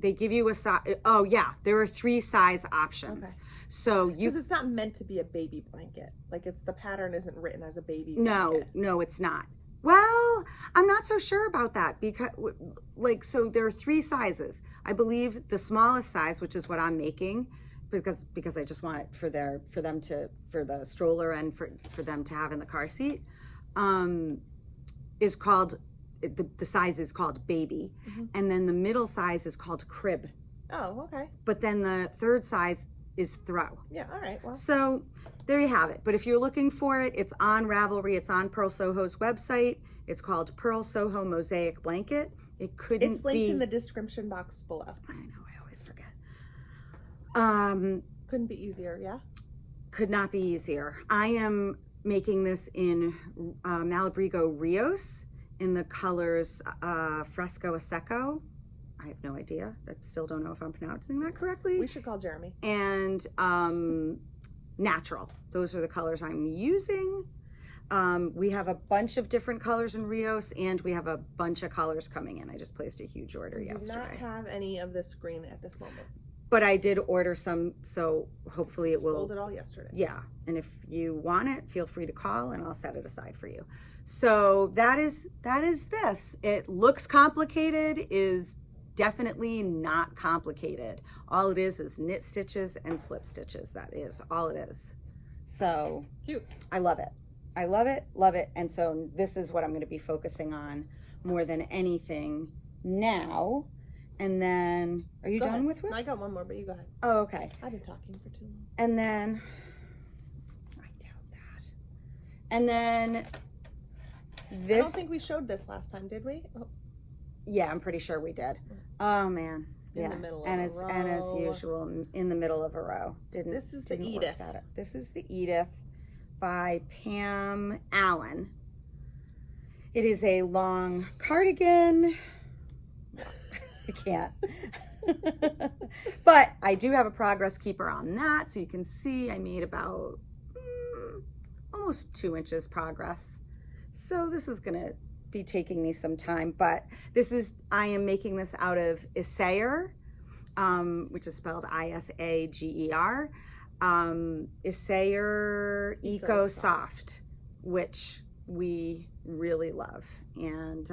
a size. Oh yeah, there are 3 size options. Okay. So because it's not meant to be a baby blanket. Like the pattern isn't written as a baby blanket. No, it's not. Well, I'm not so sure about that because so there are 3 sizes. I believe the smallest size, which is what I'm making, because I just want it for the stroller and for them to have in the car seat. is called, the size is called baby. And then the middle size is called crib. Oh, okay. But then the third size is throw. Yeah, all right. Well, so there you have it. But if you're looking for it, it's on Ravelry. It's on Pearl Soho's website. It's called Pearl Soho Mosaic Blanket. It couldn't it's linked be... in the description box below. I know, I always forget. Couldn't be easier, yeah? Could not be easier. I am making this in Malabrigo Rios in the colors Fresco a Secco. I have no idea. I still don't know if I'm pronouncing that correctly. We should call Jeremy. And Natural. Those are the colors I'm using. We have a bunch of different colors in Rios, and we have a bunch of colors coming in. I just placed a huge order yesterday. Do not have any of this green at this moment. But I did order some, so hopefully it will. Sold it all yesterday. Yeah, and if you want it, feel free to call, and I'll set it aside for you. So that is this. It looks complicated, is definitely not complicated. All it is knit stitches and slip stitches. That is all it is. So cute. I love it. I love it, love it. And so this is what I'm going to be focusing on more than anything now. And then, are you done with whips? No, I got one more, but you go ahead. Oh, okay. I've been talking for too long. And then, I doubt that. And then this. I don't think we showed this last time, did we? Oh. Yeah, I'm pretty sure we did. Oh man. In the middle of and a as row. And as usual, in the middle of a row. This is the didn't Edith. work that. This is the Edith by Pam Allen. It is a long cardigan. I can't. But I do have a progress keeper on that, so you can see I made about almost 2 inches progress. So this is gonna be taking me some time, but I am making this out of Isager, which is spelled Isager. Isager Eco Soft, which we really love. And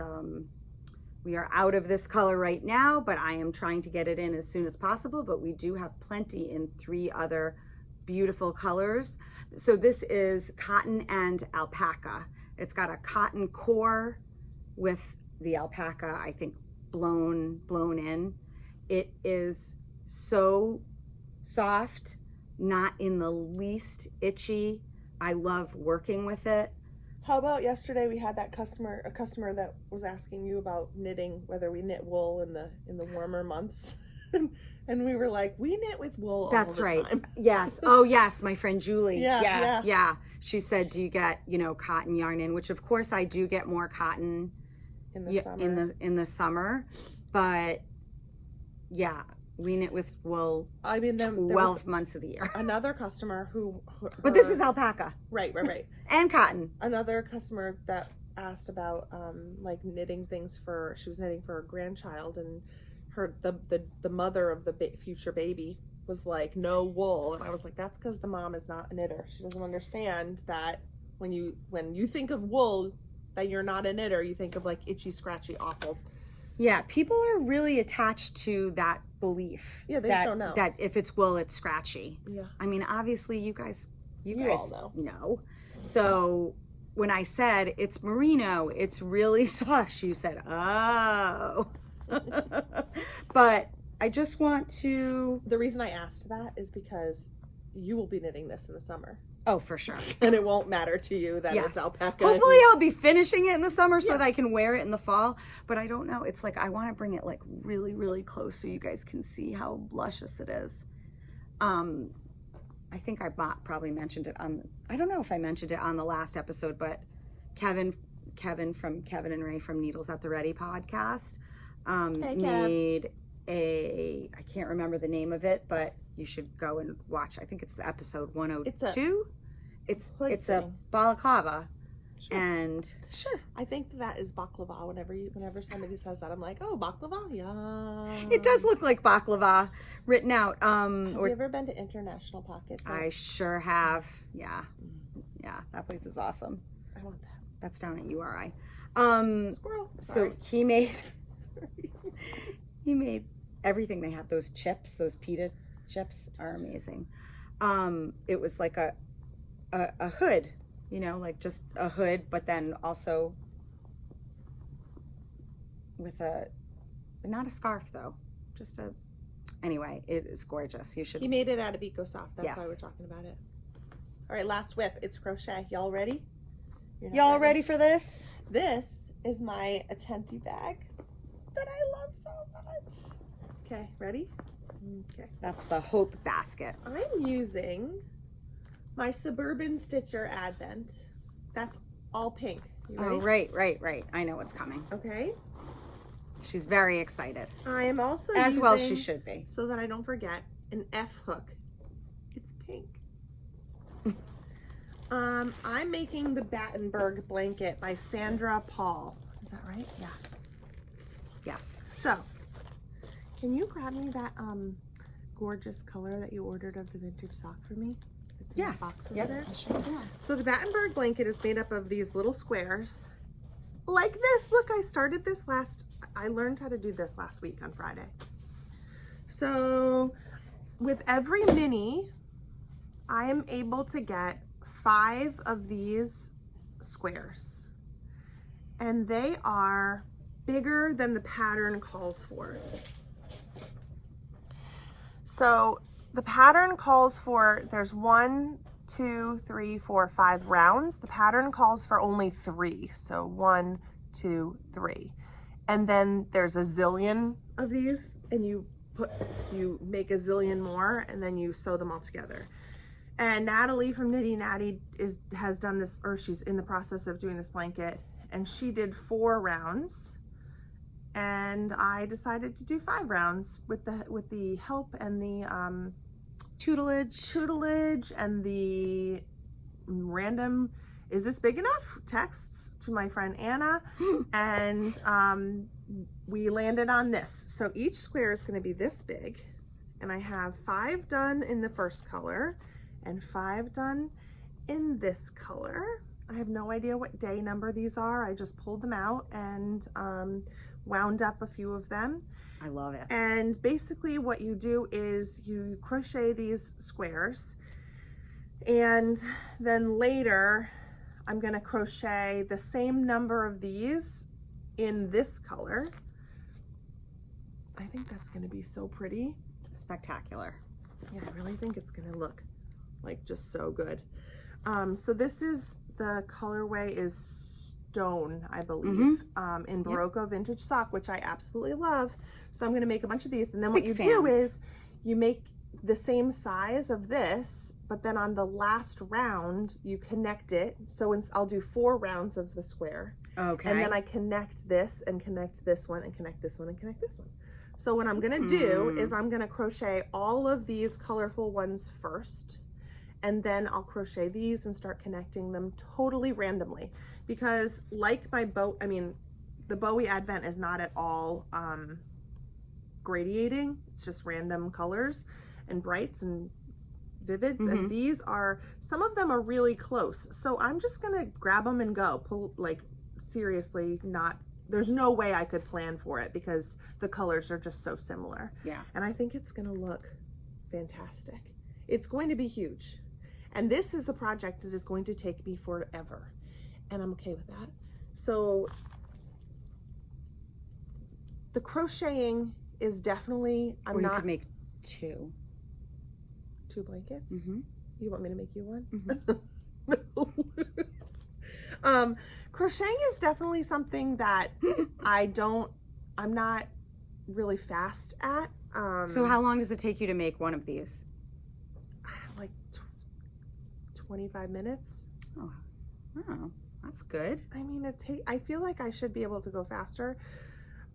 we are out of this color right now, but I am trying to get it in as soon as possible, but we do have plenty in 3 other beautiful colors. So this is cotton and alpaca. It's got a cotton core with the alpaca, I think, blown in. It is so soft, not in the least itchy. I love working with it. How about yesterday we had that customer that was asking you about knitting, whether we knit wool in the warmer months. And we were like, we knit with wool all That's the right. time. Yes. Oh yes, my friend Julie. Yeah. She said, do you get, cotton yarn in? Which of course I do get more cotton in the summer. In the summer. But yeah, we knit with wool 12 months of the year. Another customer but this is alpaca. Right. And cotton. Another customer that asked about like knitting things she was knitting for a grandchild, and the mother of the future baby was like, no wool. And I was like, that's because the mom is not a knitter. She doesn't understand that when you think of wool, that you're not a knitter, you think of like itchy, scratchy, awful. Yeah, people are really attached to that belief. Yeah, they don't know that if it's wool, it's scratchy. Yeah. I mean, obviously, you guys all know. So when I said it's merino, it's really soft, you said, oh. But I just want to. The reason I asked that is because you will be knitting this in the summer. Oh, for sure. And it won't matter to you that it's alpaca. Hopefully I'll be finishing it in the summer so that I can wear it in the fall. But I don't know. It's like I want to bring it like really, really close so you guys can see how luscious it is. I think I probably mentioned it I don't know if I mentioned it on the last episode, but Kevin from Kevin and Ray from Needles at the Ready podcast made I can't remember the name of it, but you should go and watch. I think it's episode 102. It's a balaclava. Sure. And I think that is baklava. Whenever somebody says that, I'm like, oh, baklava, yeah. It does look like baklava written out. Have you ever been to International Pockets? I sure have. Yeah, that place is awesome. I want that. That's down at URI. Squirrel. So he made everything. They have those chips. Those pita chips are amazing. It was like a hood. Like just a hood, but then also with not a scarf though, just anyway, it is gorgeous. You should. He made it out of EcoSoft. That's Yes. why we're talking about it. All right, last whip. It's crochet. Y'all ready? You're not Y'all ready for this? This is my Attenti bag that I love so much. Okay, ready? Okay. That's the Hope basket. I'm using my Suburban Stitcher Advent. That's all pink. You ready? Oh, right. I know what's coming. Okay. She's very excited. I am also As using, well she should be. so that I don't forget, an F hook. It's pink. I'm making the Battenburg Blanket by Sandra Paul. Is that right? Yeah. Yes. So, can you grab me that gorgeous color that you ordered of the vintage sock for me? It's in the box over there. Sure. So the Battenburg Blanket is made up of these little squares like this. Look, I learned how to do this last week on Friday. So with every mini, I am able to get 5 of these squares, and they are bigger than the pattern calls for. So the pattern calls for, there's 1, 2, 3, 4, 5 rounds. The pattern calls for only 3. So 1, 2, 3. And then there's a zillion of these, and you make a zillion more, and then you sew them all together. And Natalie from Nitty Natty has done this, or she's in the process of doing this blanket, and she did 4 rounds. And I decided to do 5 rounds with the help and the tutelage and the random, is this big enough? Texts to my friend Anna. And we landed on this. So each square is going to be this big. And I have 5 done in the first color and 5 done in this color. I have no idea what day number these are. I just pulled them out and wound up a few of them. I love it. And basically what you do is you crochet these squares, and then later I'm going to crochet the same number of these in this color. I think that's going to be so pretty. Spectacular. Yeah, I really think it's going to look like just so good. So this is, the colorway is Stone, I believe, in Barocco Vintage Sock, which I absolutely love. So I'm going to make a bunch of these, and then what you do is you make the same size of this, but then on the last round you connect it. So I'll do 4 rounds of the square. Okay. And then I connect this and connect this one and connect this one and connect this one. So what I'm going to do is I'm going to crochet all of these colorful ones first, and then I'll crochet these and start connecting them totally randomly, because like my bow, I mean, the Bowie Advent is not at all gradiating. It's just random colors and brights and vivids. And these are, some of them are really close. So I'm just going to grab them and go. Pull, like, seriously, there's no way I could plan for it because the colors are just so similar. Yeah. And I think it's going to look fantastic. It's going to be huge. And this is a project that is going to take me forever. And I'm okay with that. So the crocheting is definitely, You could make 2. 2 blankets? Mm-hmm. You want me to make you one? Mm-hmm. No. Crocheting is definitely something that I'm not really fast at. So how long does it take you to make one of these? Like 25 minutes. Oh, that's good. I mean, I feel like I should be able to go faster.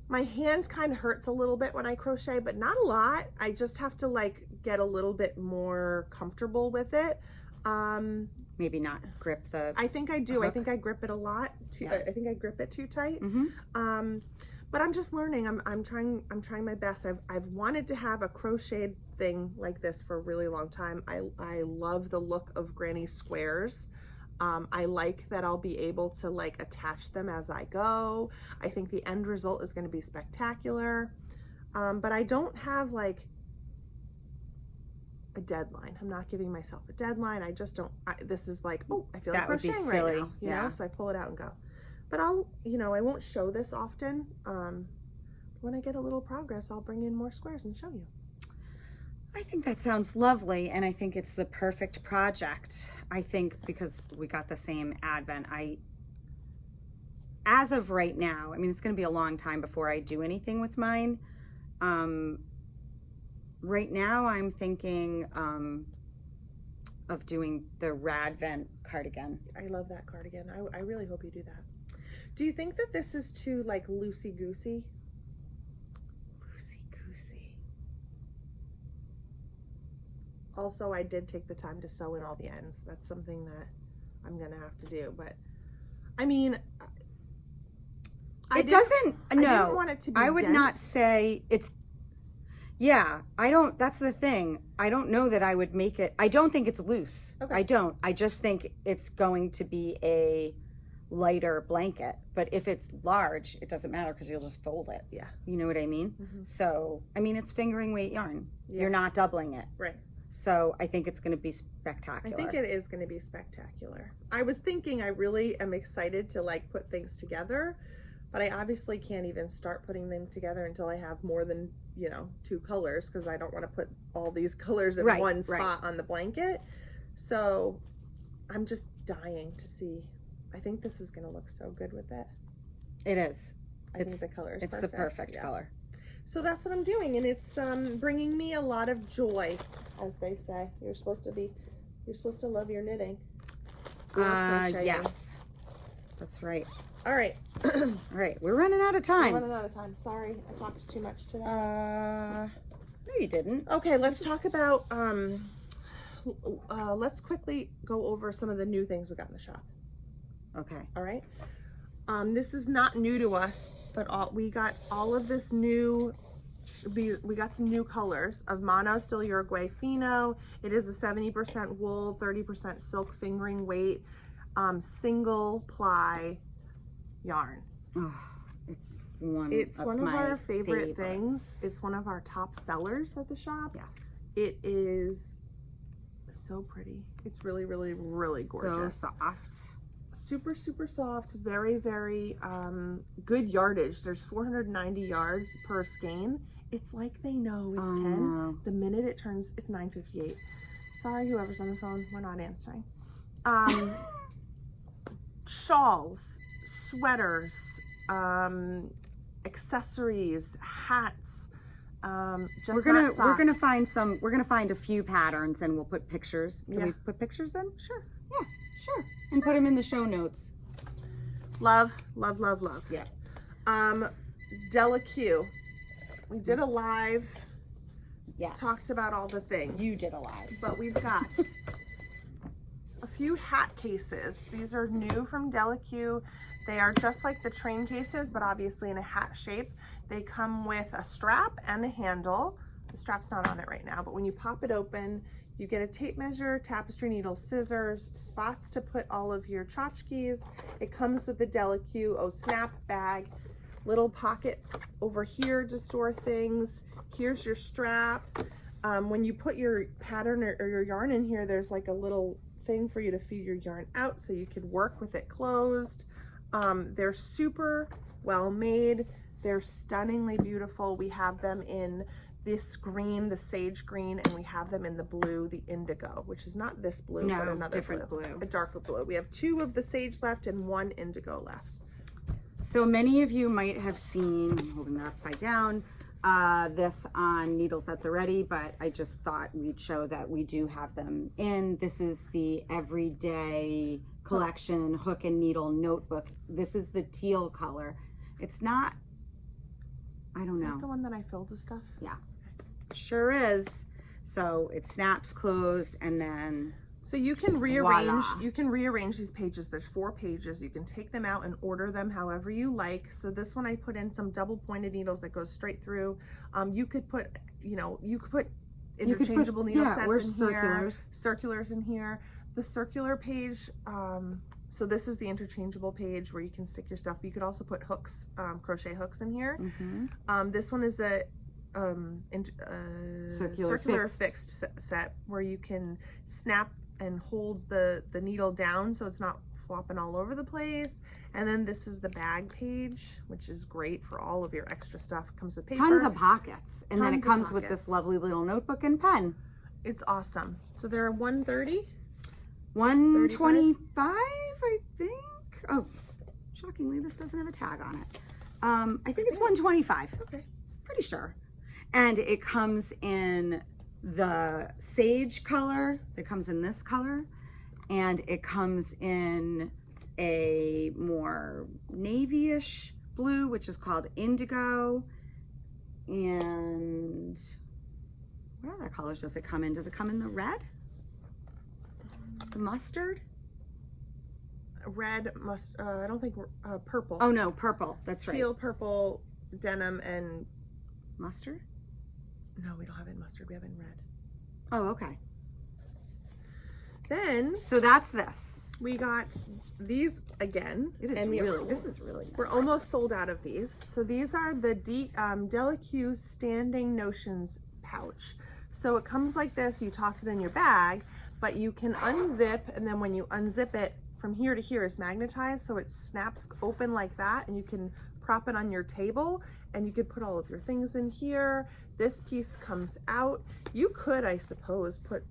My hand kind of hurts a little bit when I crochet, but not a lot. I just have to like get a little bit more comfortable with it. Maybe not grip the. I think I do. hook. I think I grip it a lot. I think I grip it too tight. But I'm just learning. I'm trying my best. I've wanted to have a crocheted thing like this for a really long time. I love the look of granny squares. I like that I'll be able to like attach them as I go. I think the end result is going to be spectacular. But I don't have like a deadline. I'm not giving myself a deadline. I just don't. This is like, oh, I feel like That would be crocheting silly. right now. You know, so I pull it out and go. But I'll, you know, I won't show this often. When I get a little progress, I'll bring in more squares and show you. I think that sounds lovely, and I think it's the perfect project. I think because we got the same Advent, as of right now, I mean, it's going to be a long time before I do anything with mine. Right now, I'm thinking of doing the Radvent cardigan. I love that cardigan. I really hope you do that. Do you think that this is too, like, loosey-goosey? Loosey-goosey. Also, I did take the time to sew in all the ends. That's something that I'm going to have to do. But, I mean, I didn't want it to be I would dense. not say it's, yeah, I don't, that's the thing. I don't know that I would make it, I don't think it's loose. Okay. I don't. I just think it's going to be a lighter blanket. But if it's large, it doesn't matter because you'll just fold it. Yeah. You know what I mean? Mm-hmm. So, I mean, it's fingering weight yarn. Yeah. You're not doubling it. Right. So I think it's going to be I spectacular. think it is going to be spectacular. I was thinking I really am excited to, like, put things together, but I obviously can't even start putting them together until I have more than, you know, 2 colors, because I don't want to put all these colors in one spot on the blanket. So I'm just dying to see. I think this is going to look so good with it. It is. I think the color is it's perfect. the perfect color. So that's what I'm doing, and it's bringing me a lot of joy, as they say. You're supposed to love your knitting. Yes. That's right. All right. All right, we're running out of time. We're running out of time. Sorry, I talked too much today. No, you didn't. Okay, let's talk about, let's quickly go over some of the new things we got in the shop. Okay. All right. This is not new to us, but we got all of this new, we got some new colors of Manos still Uruguay Fino. It is a 70% wool, 30% silk fingering weight, single ply yarn. Oh, it's one of our favorite favorites. things. It's one of our top sellers at the shop. Yes. It is so pretty. It's really, really, really gorgeous. So soft. Super, super soft. Very, very good yardage. There's 490 yards per skein. It's like they know it's 10. The minute it turns, it's 9:58. Sorry, whoever's on the phone, we're not answering. Shawls, sweaters, accessories, hats. We're gonna find a few patterns, and we'll put pictures. Can we put pictures then? Sure. Yeah, sure. And put them in the show notes. Love, love, love, love. Yeah. Delue. We did a live. Yes. Talked about all the things. You did a live. But we've got a few hat cases. These are new from Delue. They are just like the train cases, but obviously in a hat shape. They come with a strap and a handle. The strap's not on it right now, but when you pop it open, you get a tape measure, tapestry needle, scissors, spots to put all of your tchotchkes. It comes with the Delue snap bag, little pocket over here to store things. Here's your strap. When you put your pattern or your yarn in here, there's like a little thing for you to feed your yarn out so you could work with it closed. They're super well made. They're stunningly beautiful. We have them in this green, the sage green, and we have them in the blue, the indigo, which is not this blue, but another different blue. A darker blue. We have 2 of the sage left and 1 indigo left. So many of you might have seen, I'm holding that upside down, this on Needles at the Ready, but I just thought we'd show that we do have them in. This is the Everyday Collection Hook and Needle Notebook. This is the teal color. It's not, I don't know. Is that the one that I filled with stuff? Yeah, sure is. So it snaps closed, and then so you can rearrange. Voila. You can rearrange these pages. There's 4 pages. You can take them out and order them however you like. So this one I put in some double pointed needles that goes straight through. You could put, interchangeable needle sets in here. Circulars in here. The circular page. So this is the interchangeable page where you can stick your stuff. You could also put hooks, crochet hooks in here. Mm-hmm. This one is a circular fixed set where you can snap and hold the needle down so it's not flopping all over the place. And then this is the bag page, which is great for all of your extra stuff. It comes with paper. Tons of pockets. And then it comes with this lovely little notebook and pen. It's awesome. So they're $130? $125, I think. Oh, shockingly, this doesn't have a tag on it. I think it's $125. Okay. Pretty sure. And it comes in the sage color. It comes in this color. And it comes in a more navy-ish blue, which is called indigo. And what other colors does it come in? Does it come in the red? The mustard? Red, I don't think, purple. Oh no, purple. That's right. Teal, purple, denim, and mustard? No, we don't have it in mustard. We have it in red. Oh, okay. Then, so that's this. We got these again. It is this is really nice. We're almost sold out of these. So these are the Delue Standing Notions pouch. So it comes like this. You toss it in your bag, but you can unzip, and then when you unzip it, from here to here is magnetized, so it snaps open like that, and you can prop it on your table, and you could put all of your things in here. This piece comes out. You could, I suppose, put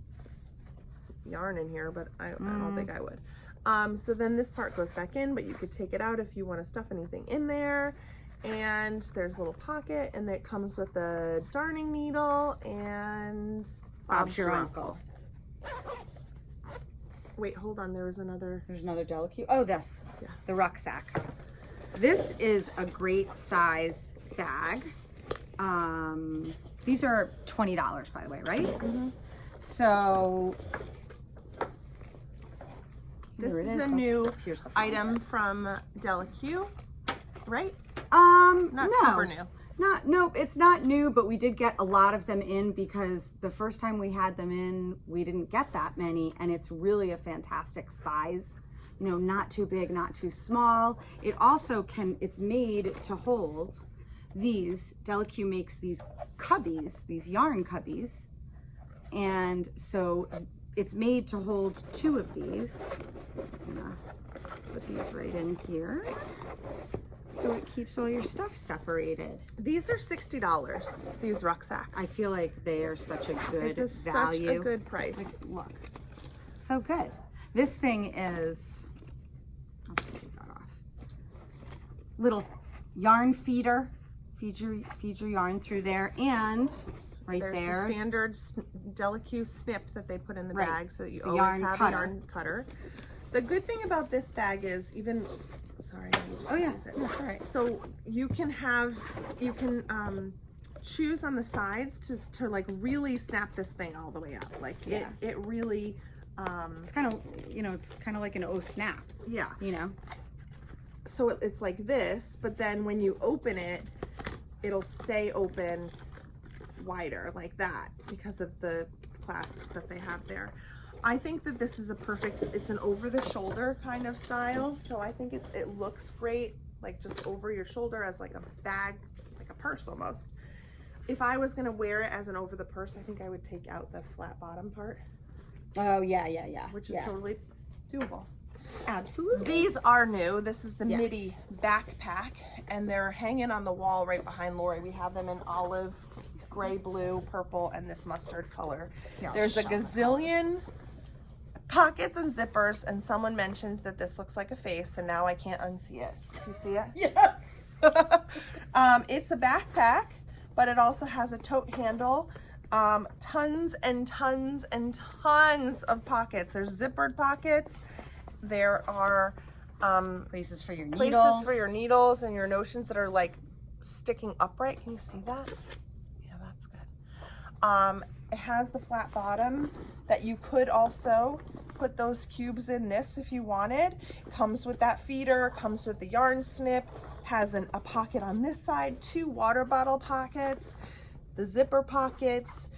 yarn in here, but I don't think I would. So then this part goes back in, but you could take it out if you want to stuff anything in there. And there's a little pocket, and it comes with a darning needle and Bob's your uncle. Wait, hold on. There's another Delue. Oh, this. Yeah. The rucksack. This is a great size bag. These are $20, by the way, right? Mm-hmm. So this is a new item from Delue, right? Not super new. Nope, it's not new, but we did get a lot of them in because the first time we had them in, we didn't get that many, and it's really a fantastic size. You know, not too big, not too small. It also it's made to hold these. Delue makes these cubbies, these yarn cubbies, and so it's made to hold 2 of these. I'm gonna put these right in here, so it keeps all your stuff separated. These are $60, these rucksacks. I feel like they are such a good value. Such a good price. Like, look, so good. This thing is, I'll just take that off. Little yarn feeder. Feed your yarn through there, and there's the standard Delue snip that they put in the bag, so that you always have a yarn cutter. The good thing about this bag is sorry. Oh yeah, that's all right. So you can choose on the sides to like really snap this thing all the way up. Like it really. It's kind of it's kind of like an O snap. Yeah. You know. So it's like this, but then when you open it, it'll stay open wider like that because of the clasps that they have there. I think that this is it's an over the shoulder kind of style. So I think it looks great, like just over your shoulder as like a bag, like a purse almost. If I was gonna wear it as an over the purse, I think I would take out the flat bottom part. Oh yeah. Which is totally doable. Absolutely. These are new. This is the midi backpack, and they're hanging on the wall right behind Lori. We have them in olive, gray, blue, purple, and this mustard color. There's a gazillion pockets and zippers, and someone mentioned that this looks like a face, and now I can't unsee it. Do you see it? Yes. It's a backpack, but it also has a tote handle. Tons and tons and tons of pockets. There's zippered pockets. There are places for your needles and your notions that are like sticking upright. Can you see that? Yeah, that's good. It has the flat bottom that you could also put those cubes in this if you wanted. Comes with that feeder, comes with the yarn snip, has a pocket on this side, 2 water bottle pockets, the zipper pockets.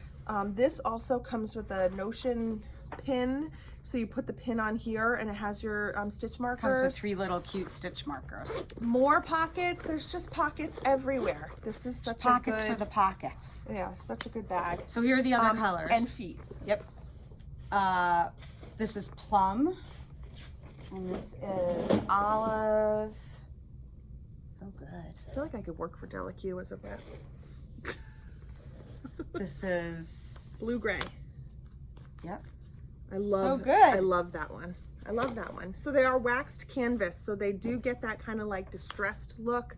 This also comes with a notion pin. So you put the pin on here, and it has your stitch markers. Comes with 3 little cute stitch markers. More pockets. There's just pockets everywhere. This is such pockets for the pockets. Yeah, such a good bag. So here are the other colors. And feet. Yep. This is plum. And this is olive. So good. I feel like I could work for Delue as a rep. This is blue gray. Yep. I love so good. I love that one. I love that one. So they are waxed canvas, so they do get that kind of like distressed look.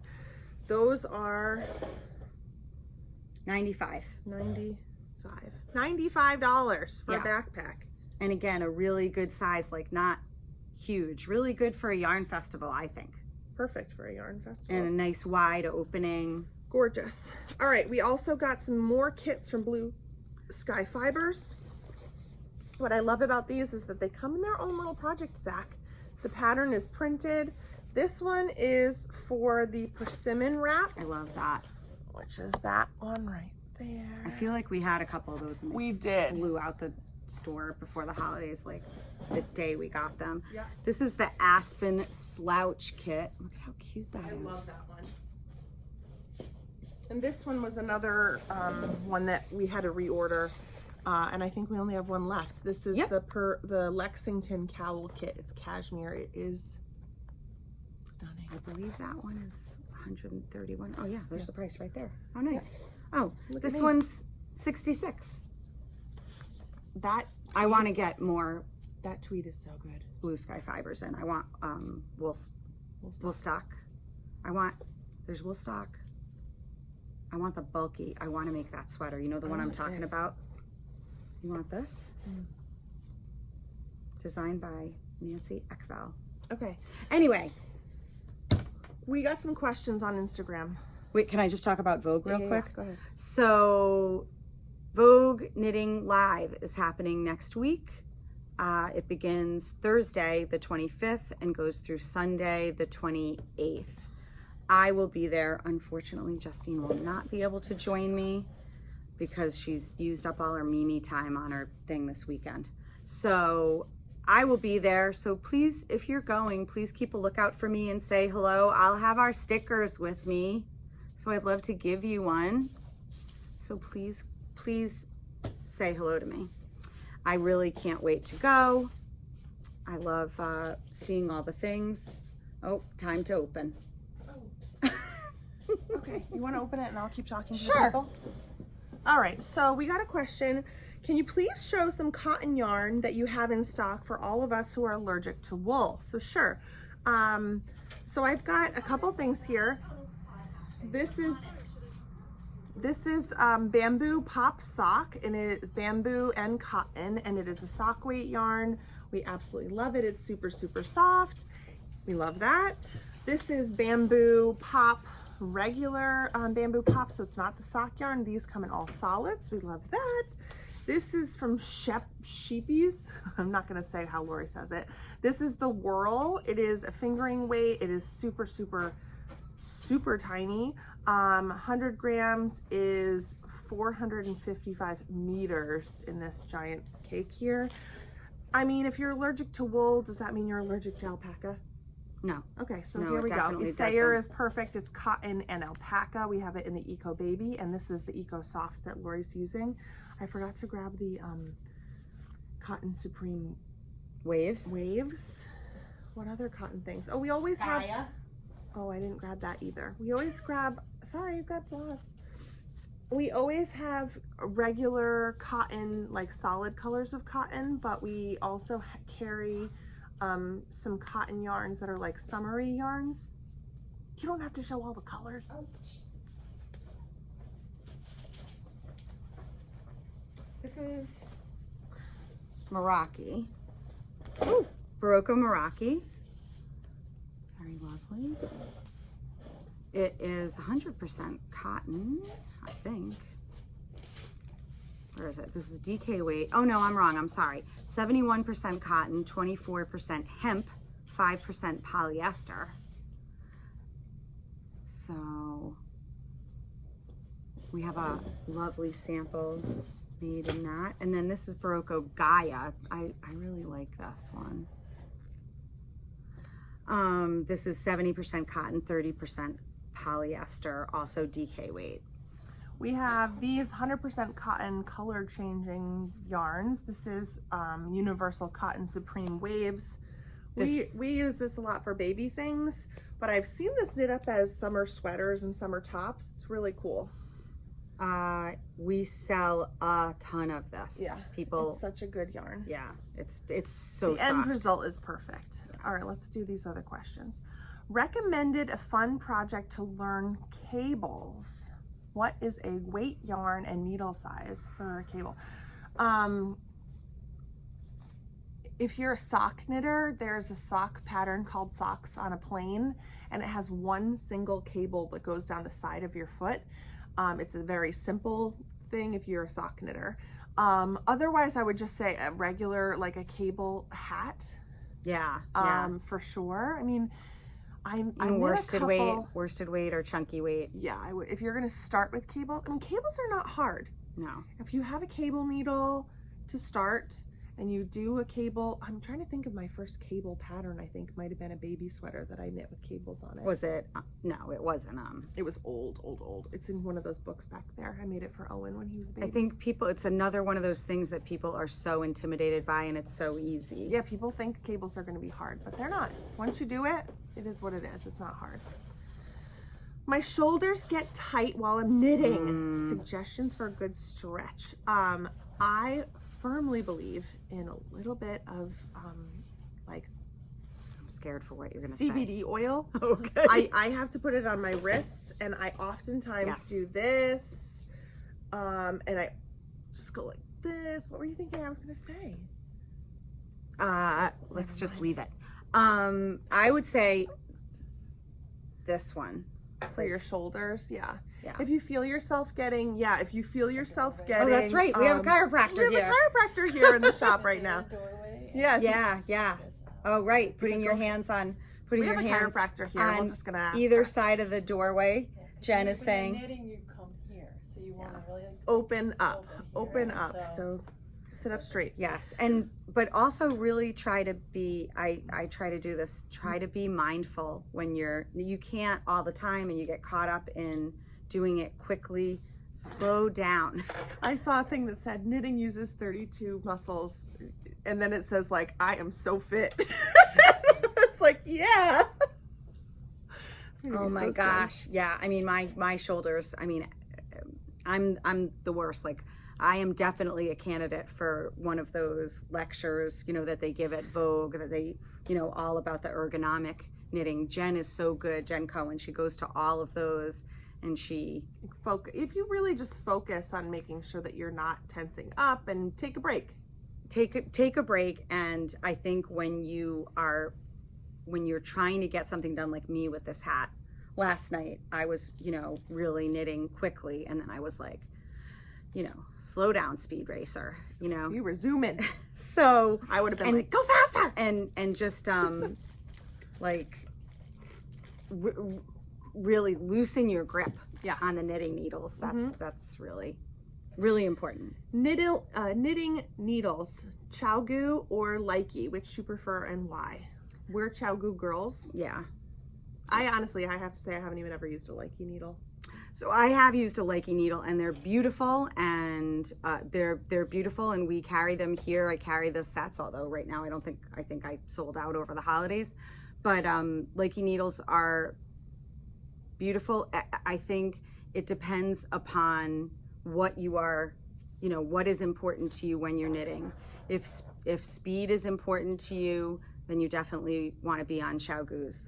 Those are $95. $95 for a backpack. And again, a really good size, like not huge, really good for a yarn festival, I think. Perfect for a yarn festival. And a nice wide opening. Gorgeous. All right, we also got some more kits from Blue Sky Fibers. What I love about these is that they come in their own little project sack. The pattern is printed. This one is for the persimmon wrap. I love that. Which is that one right there. I feel like we had a couple of those and we did. Flew out the store before the holidays, like the day we got them. Yeah. This is the Aspen Slouch Kit. Look at how cute that is. I love that one. And this one was another one that we had to reorder. And I think we only have one left. This is the Lexington Cowl Kit. It's cashmere. It is stunning. I believe that one is $131. Oh yeah, there's the price right there. Oh nice. Oh, this one's $66. That I want to get more. That tweed is so good. Blue Sky Fibers in. I want wool stock. There's wool stock. I want the bulky. I want to make that sweater. You know the one I'm talking about? You want this? Designed by Nancy Ekval. Okay. Anyway. We got some questions on Instagram. Wait, can I just talk about Vogue real quick? Yeah, go ahead. So Vogue Knitting Live is happening next week. It begins Thursday, the 25th, and goes through Sunday, the 28th. I will be there. Unfortunately, Justine will not be able to join me because she's used up all her Mimi time on her thing this weekend. So I will be there. So please, if you're going, please keep a lookout for me and say hello. I'll have our stickers with me. So I'd love to give you one. So please, please say hello to me. I really can't wait to go. I love seeing all the things. Oh, time to open. Okay, you want to open it and I'll keep talking to Sure. people? All right, so we got a question. Can you please show some cotton yarn that you have in stock for all of us who are allergic to wool? So sure. So I've got a couple things here. This is bamboo pop sock, and it is bamboo and cotton, and it is a sock weight yarn. We absolutely love it. It's super, super soft. We love that. This is bamboo pop, regular bamboo pop, so it's not the sock yarn. These come in all solids. We love that. This is from Sheepies. I'm not going to say how Lori says it. This is the Whirl. It is a fingering weight. It is super, super, super tiny. 100 grams is 455 meters in this giant cake here. I mean, if you're allergic to wool, does that mean you're allergic to alpaca? No. Okay, so No, here we go. definitely Sayer doesn't. is perfect. It's cotton and alpaca. We have it in the Eco Baby, and this is the Eco Soft that Lori's using. I forgot to grab the Cotton Supreme Waves. What other cotton things? Oh, we always have. Oh, I didn't grab that either. We always grab. Sorry, I grabbed lots. We always have regular cotton, like solid colors of cotton, but we also carry some cotton yarns that are like summery yarns. You don't have to show all the colors. This is Meraki. Ooh, Barocco Meraki. Very lovely. It is 100% cotton, I think. Where is it? This is DK weight. Oh no, I'm wrong. I'm sorry. 71% cotton, 24% hemp, 5% polyester. So we have a lovely sample made in that. And then this is Barocco Gaia. I really like this one. This is 70% cotton, 30% polyester, also DK weight. We have these 100% cotton color changing yarns. This is Universal Cotton Supreme Waves. We use this a lot for baby things, but I've seen this knit up as summer sweaters and summer tops. It's really cool. We sell a ton of this. Yeah, people. It's such a good yarn. Yeah, it's so the soft. end result is perfect. Yeah. All right, let's do these other questions. Recommended a fun project to learn cables. What is a weight, yarn, and needle size for a cable? If you're a sock knitter, there's a sock pattern called Socks on a Plane, and it has one single cable that goes down the side of your foot. It's a very simple thing if you're a sock knitter. Otherwise, I would just say a regular, like a cable hat. Yeah. For sure. I mean, I'm worsted weight or chunky weight. Yeah, if you're gonna start with cables, I mean, cables are not hard. No. If you have a cable needle to start and you do a cable, I'm trying to think of my first cable pattern. I think might have been a baby sweater that I knit with cables on it. Was it? No, it wasn't. It was old. It's in one of those books back there. I made it for Owen when he was a baby. I think it's another one of those things that people are so intimidated by, and it's so easy. Yeah, people think cables are going to be hard, but they're not. Once you do it, it is what it is. It's not hard. My shoulders get tight while I'm knitting. Suggestions for a good stretch. I firmly believe in a little bit of I'm scared for what you're gonna say. CBD oil. Okay. I have to put it on my wrists, and I oftentimes do this, and I just go like this. What were you thinking I was gonna say? Let's just leave it. I would say this one for your shoulders. Yeah. Yeah. If you feel yourself getting, Oh, that's right. We have a chiropractor here. We have a chiropractor here in the shop right now. Yeah. Oh, right. Putting your hands on, we have a chiropractor here. We're just gonna ask either her. side of the doorway. Jen is saying, knitting, you come here, so you want to really open up. So sit up straight. Yes, but also really try to be. I try to do this. Try to be mindful when you can't all the time, and you get caught up in doing it quickly. Slow down. I saw a thing that said knitting uses 32 muscles, and then it says like, I am so fit. It's like, yeah. Oh my gosh. Yeah. I mean, my shoulders, I mean, I'm the worst. Like, I am definitely a candidate for one of those lectures, that they give at Vogue, that they, all about the ergonomic knitting. Jen is so good. Jen Cohen, she goes to all of those. And she if you really just focus on making sure that you're not tensing up, and take a break. Take a break. And I think when you're trying to get something done, like me with this hat last night, I was, really knitting quickly, and then I was like, slow down, speed racer, You were zooming. So I would have been like, go faster. And just really loosen your grip on the knitting needles. That's really, really important. Knitting needles, Chow-Gu or Likey, which you prefer and why? We're Chow-Gu girls. Yeah. I honestly, I have to say, I haven't even ever used a Likey needle. So I have used a Likey needle, and they're beautiful, and they're beautiful, and we carry them here. I carry the sets, although right now I think I sold out over the holidays, but Likey needles are beautiful. I think it depends upon what you are, what is important to you when you're knitting. If speed is important to you, then you definitely want to be on Chow-Gus.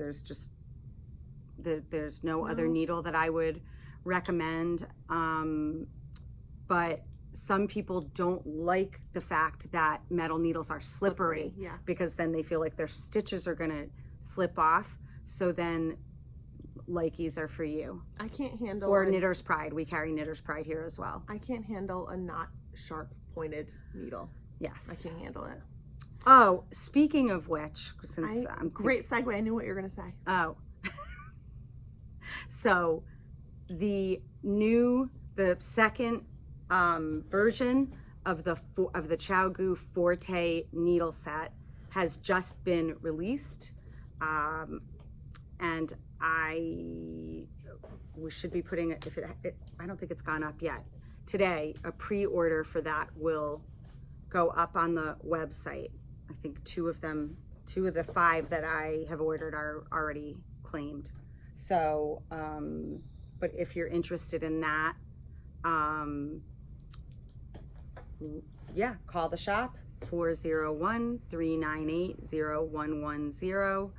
There's no other needle that I would recommend. But some people don't like the fact that metal needles are slippery. Because then they feel like their stitches are going to slip off. So then Likeys are for you. I can't handle Knitter's Pride. We carry Knitter's Pride here as well. I can't handle a not sharp pointed needle. Yes. I can't handle it. Oh, speaking of which, great segue. I knew what you were going to say. Oh. So the second version of the Chow-Gu Forte needle set has just been released. And we should be putting it, I don't think it's gone up yet. Today, a pre-order for that will go up on the website. I think two of them 2 of the 5 that I have ordered are already claimed. So, but if you're interested in that, yeah, call the shop, 401-398-0110.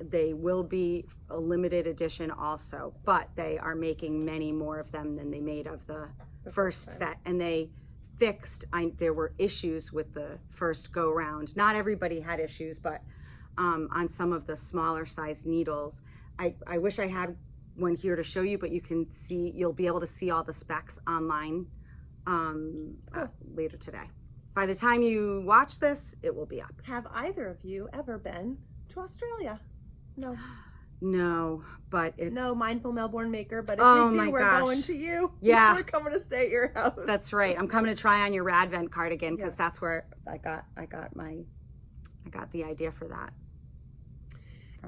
They will be a limited edition also, but they are making many more of them than they made of the first set. And they fixed, there were issues with the first go round. Not everybody had issues, but on some of the smaller size needles. I wish I had one here to show you, but you can see, you'll be able to see all the specs online later today. By the time you watch this, it will be up. Have either of you ever been to Australia? No. No, but it's... No Mindful Melbourne Maker, but if Oh we my do, we're gosh. going to you. Yeah. We're coming to stay at your house. That's right. I'm coming to try on your Radvent cardigan because Yes. that's where I got the idea for that.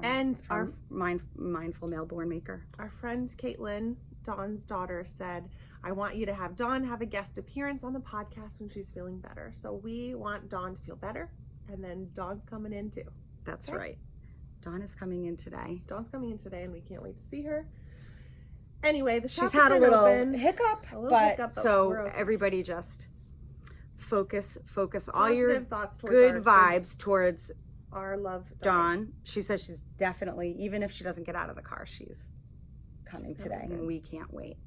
And our Mindful Melbourne Maker. Our friend Caitlin, Dawn's daughter, said, I want you to have Dawn have a guest appearance on the podcast when she's feeling better. So we want Dawn to feel better, and then Dawn's coming in too. That's Okay. right. Dawn is coming in today. Dawn's coming in today, and we can't wait to see her. Anyway, the shop She's had a has been little open. hiccup, A little but hiccup, but so we're okay. everybody just focus all Positive your thoughts towards good vibes towards our love Dawn. She says she's definitely, even if she doesn't get out of the car, she's coming She's today, coming and good. we can't wait.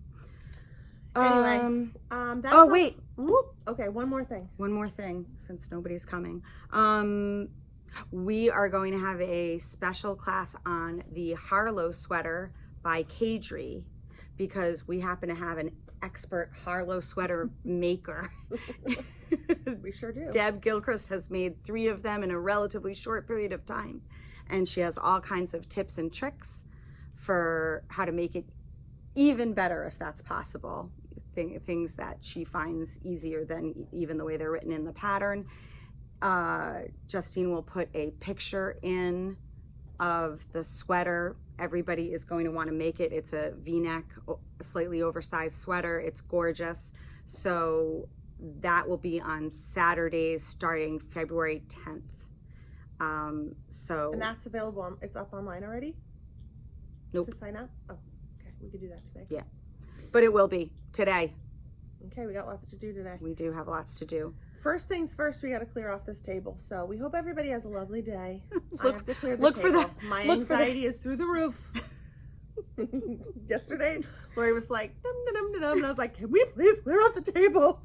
Anyway, that's oh wait, Whoop. Okay, one more thing. one more thing, since nobody's coming. We are going to have a special class on the Harlow sweater by Kadri, because we happen to have an expert Harlow sweater maker. We sure do. Deb Gilchrist has made 3 of them in a relatively short period of time, and she has all kinds of tips and tricks for how to make it even better, if that's possible. Things that she finds easier than even the way they're written in the pattern. Justine will put a picture in of the sweater. Everybody is going to want to make it. It's a V-neck, slightly oversized sweater. It's gorgeous. So that will be on Saturdays starting February 10th. And that's available. It's up online already? Nope. To sign up? Oh, okay. We could do that today. Yeah. But it will be today. Okay, we got lots to do today. We do have lots to do. First things first, we got to clear off this table. So we hope everybody has a lovely day. I Look- have to clear the look table. for the- My look for the- anxiety is through the roof. Yesterday, Lori was like, dum, dum, dum, dum, and I was like, can we please clear off the table?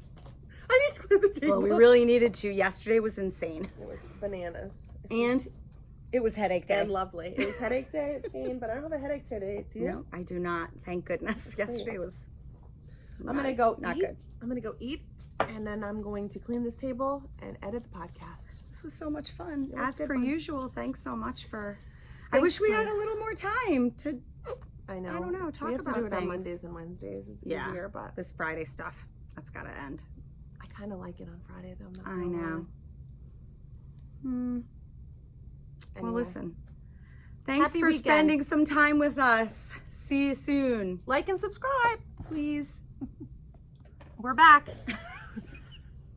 I need to clear the table. Well, we really needed to. Yesterday was insane. It was bananas. And it was headache day. And lovely. It was headache day at Skein, but I don't have a headache today. Do you? No, I do not. Thank goodness. That's Yesterday cool. was I'm gonna go not eat. good. I'm gonna go eat, and then I'm going to clean this table and edit the podcast. This was so much fun. It was As good per fun. usual, thanks so much for... I Thanks wish we for- had a little more time to... I know. I don't know, talk we have about to do it on things. Mondays and Wednesdays. It's Yeah. easier, but This Friday stuff. That's got to end. I kind of like it on Friday, though. I'm not I gonna lie. know. Well, Anyway, listen. Thanks Happy for weekend. spending some time with us. See you soon. like and subscribe. Please. We're back.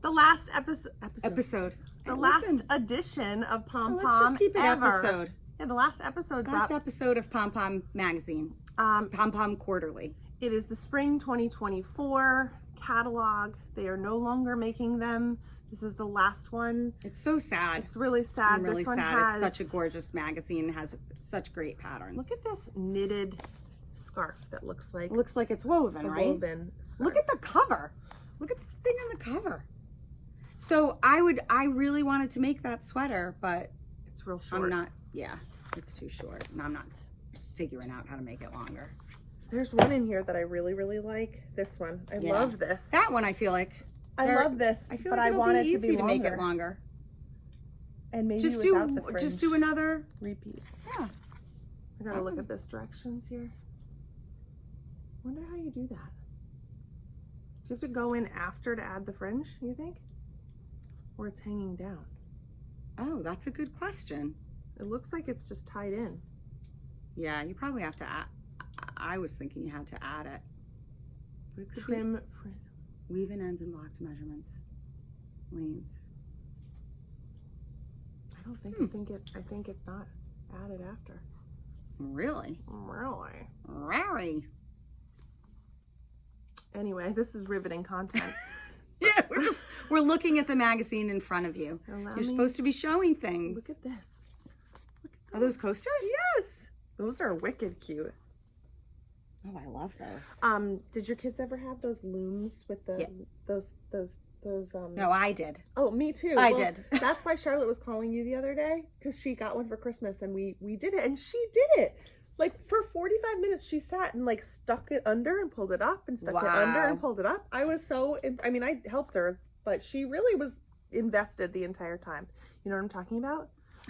The last episode. The Hey, last listen. edition of Pom Let's Pom just keep it ever. episode. Yeah, the last episode's Last up. episode of Pom Pom Magazine. Pom Pom Quarterly. It is the spring 2024 catalog. They are no longer making them. This is the last one. It's so sad. It's really sad. I'm really this one sad. has, It's such a gorgeous magazine. It has such great patterns. Look at this knitted scarf that looks like It looks like it's woven, a right? woven scarf. Look at the cover. Look at the thing on the cover. So I really wanted to make that sweater, but It's real short. I'm not, yeah, it's too short. And I'm not figuring out how to make it longer. There's one in here that I really, really like. This one. I Yeah. love this. That one I feel like, I love this, I feel but like I it'll want be it to easy be to longer. make it longer. And maybe Just without the fringe. just do another, repeat. yeah. I gotta look at this directions here. Wonder how you do that. Do you have to go in after to add the fringe, you think? Or it's hanging down? Oh, that's a good question. It looks like it's just tied in. Yeah, you probably have to add, I was thinking you had to add it. But it could be Trim fringe. weave in ends and blocked measurements, length, don't think. I think it's not added after. Really? Really? Rary. Anyway, this is riveting content. Yeah, we're looking at the magazine in front of you. You're supposed to be showing things. Look at this. Are those coasters? Yes. Those are wicked cute. Oh, I love those. Did your kids ever have those looms with the those No, I did. Oh, me too. I did. That's why Charlotte was calling you the other day, because she got one for Christmas and we did it, and she did it. Like for 45 minutes she sat and like stuck it under and pulled it up and stuck it under and pulled it up. I was so, I mean, I helped her, but she really was invested the entire time. You know what I'm talking about?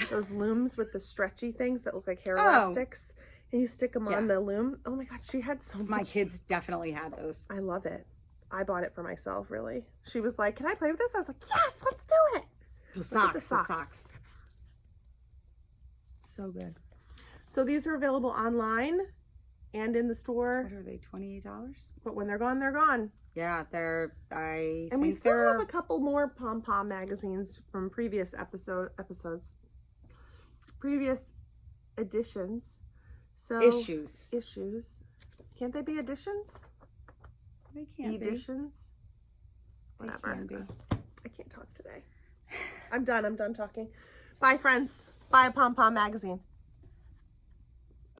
Those looms with the stretchy things that look like hair elastics, and you stick them on the loom. Oh my God, she had so much. My kids definitely had those. I love it. I bought it for myself, really. She was like, can I play with this? I was like, yes, let's do it. The socks. So good. So these are available online and in the store. What are they, $28? But when they're gone, they're gone. Yeah, And we still have a couple more pom-pom magazines from previous episodes. Previous editions. So Issues. Can't they be editions? They can't Editions? be. Whatever. They can be. I can't talk today. I'm done talking. Bye, friends. Buy a pom-pom magazine.